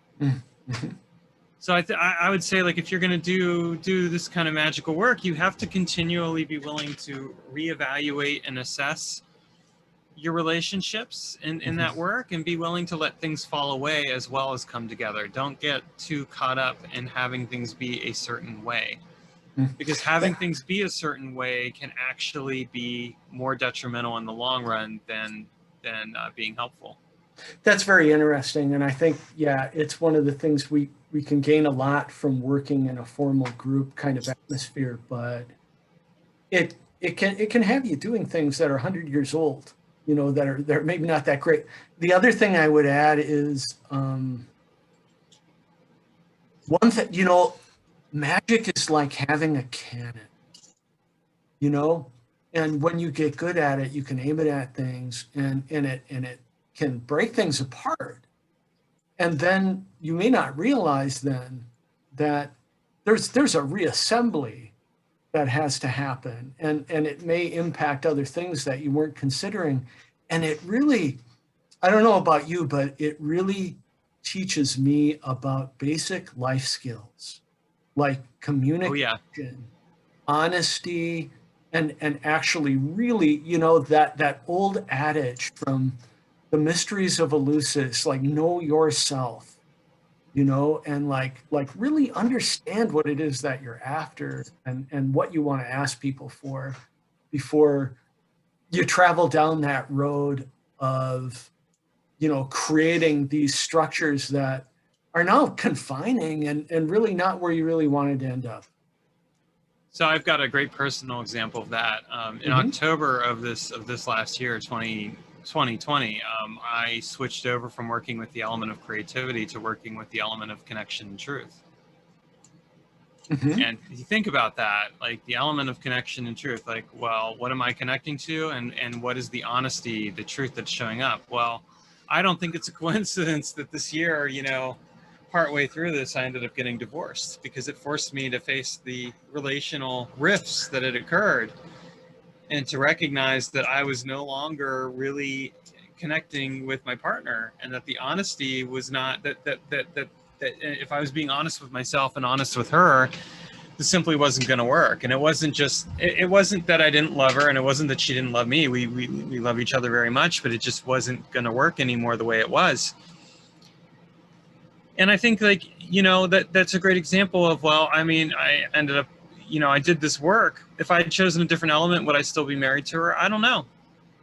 So I would say, like, if you're going to do this kind of magical work, you have to continually be willing to reevaluate and assess your relationships in that work, and be willing to let things fall away as well as come together. Don't get too caught up in having things be a certain way, because having things be a certain way can actually be more detrimental in the long run than being helpful. That's very interesting. And I think, yeah, it's one of the things we can gain a lot from working in a formal group kind of atmosphere, but it can have you doing things that are 100 years old, you know, that are maybe not that great. The other thing I would add is one thing, you know, magic is like having a cannon, you know, and when you get good at it, you can aim it at things, and it can break things apart. And then you may not realize then that there's a reassembly that has to happen, and it may impact other things that you weren't considering. And it really, I don't know about you, but it really teaches me about basic life skills like communication, honesty, and actually really, you know, that old adage from The Mysteries of Eleusis, like know yourself, you know, and like really understand what it is that you're after, and what you want to ask people for before you travel down that road of, you know, creating these structures that are now confining and really not where you really wanted to end up. So I've got a great personal example of that. In October of this last year, 2020, I switched over from working with the element of creativity to working with the element of connection and truth. And you think about that, like the element of connection and truth, like, well, what am I connecting to, and what is the honesty, the truth that's showing up? Well, I don't think it's a coincidence that this year, you know, partway through this, I ended up getting divorced, because it forced me to face the relational rifts that had occurred, and to recognize that I was no longer really connecting with my partner, and that the honesty was not that if I was being honest with myself and honest with her, this simply wasn't going to work. And it wasn't just, it wasn't that I didn't love her, and it wasn't that she didn't love me. We love each other very much, but it just wasn't going to work anymore the way it was. And I think, like, you know, that's a great example of, well, I mean, I ended up, you know, I did this work. If I had chosen a different element, would I still be married to her? I don't know.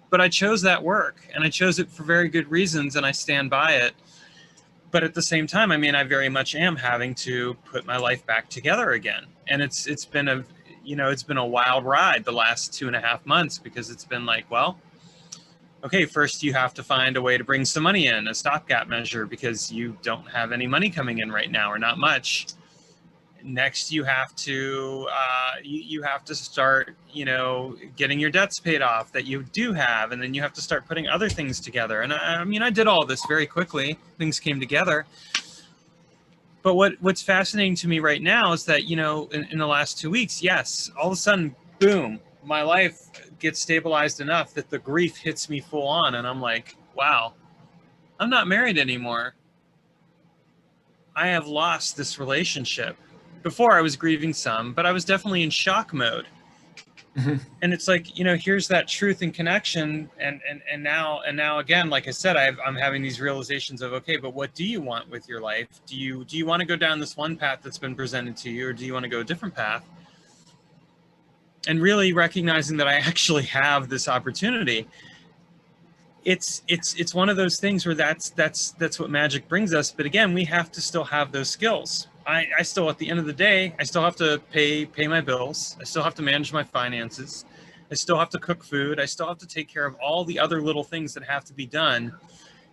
But I chose that work, and I chose it for very good reasons, and I stand by it. But at the same time, I mean, I very much am having to put my life back together again. And it's been a, you know, it's been a wild ride the last 2.5 months, because it's been like, well, okay, first you have to find a way to bring some money in, a stopgap measure, because you don't have any money coming in right now, or not much. Next, you have to you have to start, you know, getting your debts paid off that you do have, and then you have to start putting other things together. And I mean, I did all this very quickly. Things came together. But what's fascinating to me right now is that, you know, in the last 2 weeks, yes, all of a sudden, boom, my life gets stabilized enough that the grief hits me full on, and I'm like, wow, I'm not married anymore. I have lost this relationship. Before, I was grieving some, but I was definitely in shock mode. Mm-hmm. And it's like, you know, here's that truth and connection. And now again, like I said, I'm having these realizations of, okay, but what do you want with your life? Do you want to go down this one path that's been presented to you, or do you want to go a different path? And really recognizing that I actually have this opportunity. It's one of those things where that's what magic brings us. But again, we have to still have those skills. I still, at the end of the day, I still have to pay my bills. I still have to manage my finances. I still have to cook food. I still have to take care of all the other little things that have to be done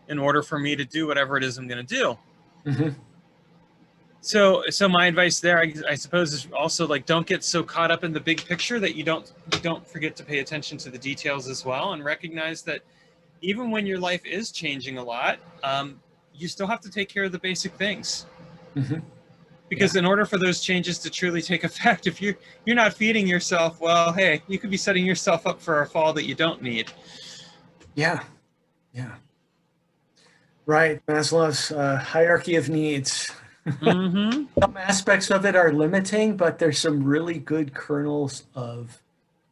in order for me to do whatever it is I'm going to do. Mm-hmm. So my advice there, I suppose, is also, like, don't get so caught up in the big picture that you don't forget to pay attention to the details as well, and recognize that even when your life is changing a lot, you still have to take care of the basic things. Mm-hmm. Because in order for those changes to truly take effect, if you're not feeding yourself, well, hey, you could be setting yourself up for a fall that you don't need. Yeah. Right. Maslow's hierarchy of needs. Mm-hmm. Some aspects of it are limiting, but there's some really good kernels of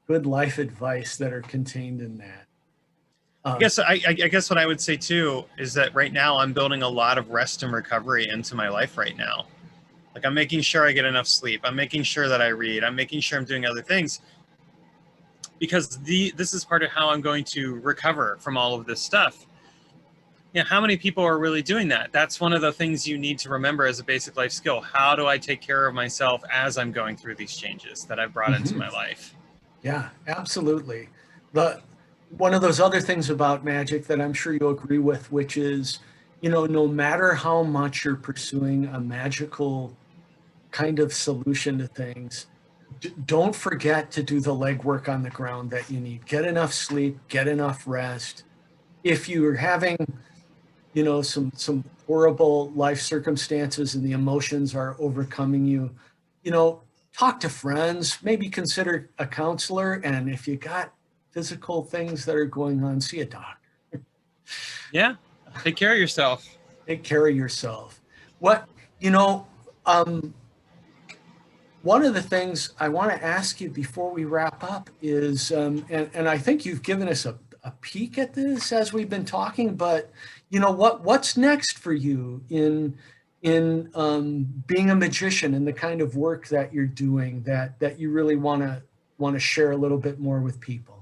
good life advice that are contained in that. I guess what I would say too is that right now I'm building a lot of rest and recovery into my life right now. Like, I'm making sure I get enough sleep. I'm making sure that I read. I'm making sure I'm doing other things, because this is part of how I'm going to recover from all of this stuff. You know, how many people are really doing that? That's one of the things you need to remember as a basic life skill. How do I take care of myself as I'm going through these changes that I've brought into my life? Yeah, absolutely. One of those other things about magic that I'm sure you'll agree with, which is, you know, no matter how much you're pursuing a magical kind of solution to things, don't forget to do the legwork on the ground that you need. Get enough sleep, get enough rest. If you're having, you know, some horrible life circumstances and the emotions are overcoming you, you know, talk to friends, maybe consider a counselor, and if you got physical things that are going on, see a doctor. Yeah, take care of yourself. Take care of yourself. What, you know, one of the things I want to ask you before we wrap up is, and I think you've given us a peek at this as we've been talking, but you know, what's next for you in being a magician and the kind of work that you're doing that you really want to share a little bit more with people?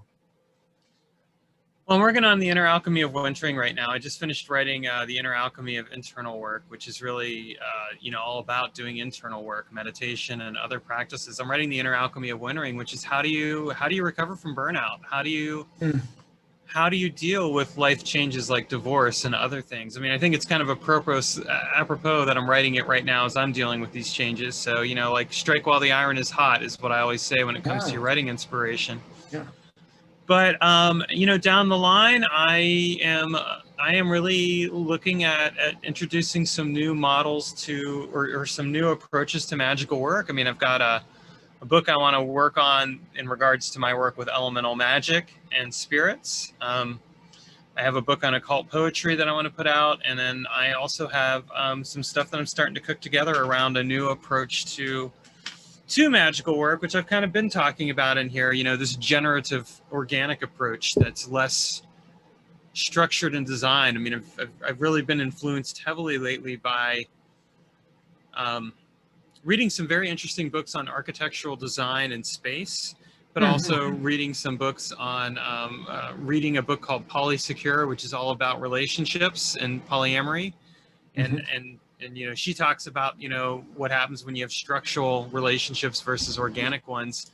Well, I'm working on the Inner Alchemy of Wintering right now. I just finished writing the Inner Alchemy of Internal Work, which is really, you know, all about doing internal work, meditation, and other practices. I'm writing the Inner Alchemy of Wintering, which is how do you recover from burnout? How do you deal with life changes like divorce and other things? I mean, I think it's kind of apropos that I'm writing it right now as I'm dealing with these changes. So, you know, like, strike while the iron is hot is what I always say when it comes to your writing inspiration. Yeah. But you know, down the line, I am really looking at introducing some new models to, or some new approaches to magical work. I mean, I've got a book I want to work on in regards to my work with elemental magic and spirits. I have a book on occult poetry that I want to put out, and then I also have some stuff that I'm starting to cook together around a new approach to to magical work, which I've kind of been talking about in here, you know, this generative organic approach that's less structured and designed. I mean, I've really been influenced heavily lately by reading some very interesting books on architectural design and space, but also reading some books on reading a book called Polysecure, which is all about relationships and polyamory. And you know, she talks about, you know, what happens when you have structural relationships versus organic ones.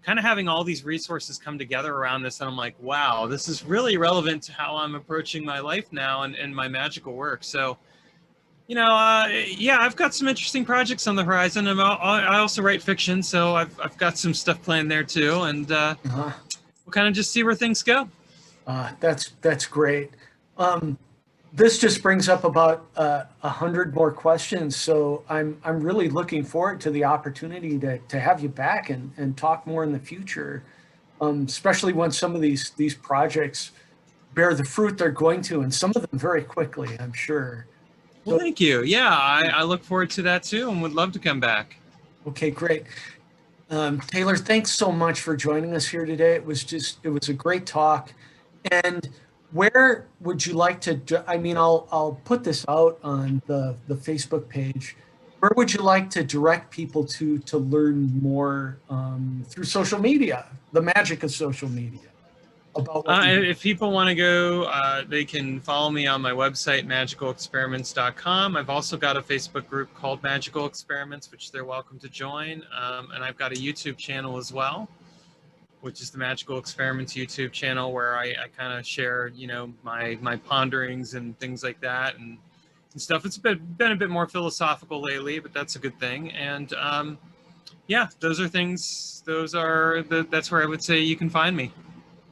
Kind of having all these resources come together around this, and I'm like, wow, this is really relevant to how I'm approaching my life now and my magical work. So, you know, yeah, I've got some interesting projects on the horizon. I also write fiction, so I've got some stuff planned there too, and we'll kind of just see where things go. That's great. This just brings up about 100 more questions, so I'm really looking forward to the opportunity to have you back and talk more in the future, especially when some of these projects bear the fruit they're going to, and some of them very quickly, I'm sure. Well, thank you. Yeah, I look forward to that too, and would love to come back. Okay, great. Taylor, thanks so much for joining us here today. It was a great talk. And where would you like to, I mean, I'll put this out on the Facebook page. Where would you like to direct people to learn more through social media, the magic of social media? About what you do? If people want to go, they can follow me on my website, magicalexperiments.com. I've also got a Facebook group called Magical Experiments, which they're welcome to join. And I've got a YouTube channel as well, which is the Magical Experiments YouTube channel, where I kind of share, you know, my ponderings and things like that and stuff. It's been a bit more philosophical lately, but that's a good thing. And yeah, those are things. That's where I would say you can find me.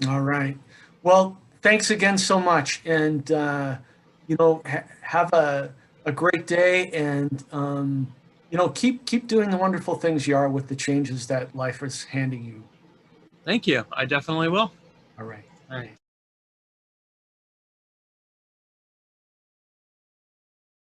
All right. Well, thanks again so much. And, you know, have a great day, and, you know, keep doing the wonderful things you are with the changes that life is handing you. Thank you. I definitely will. All right. All right.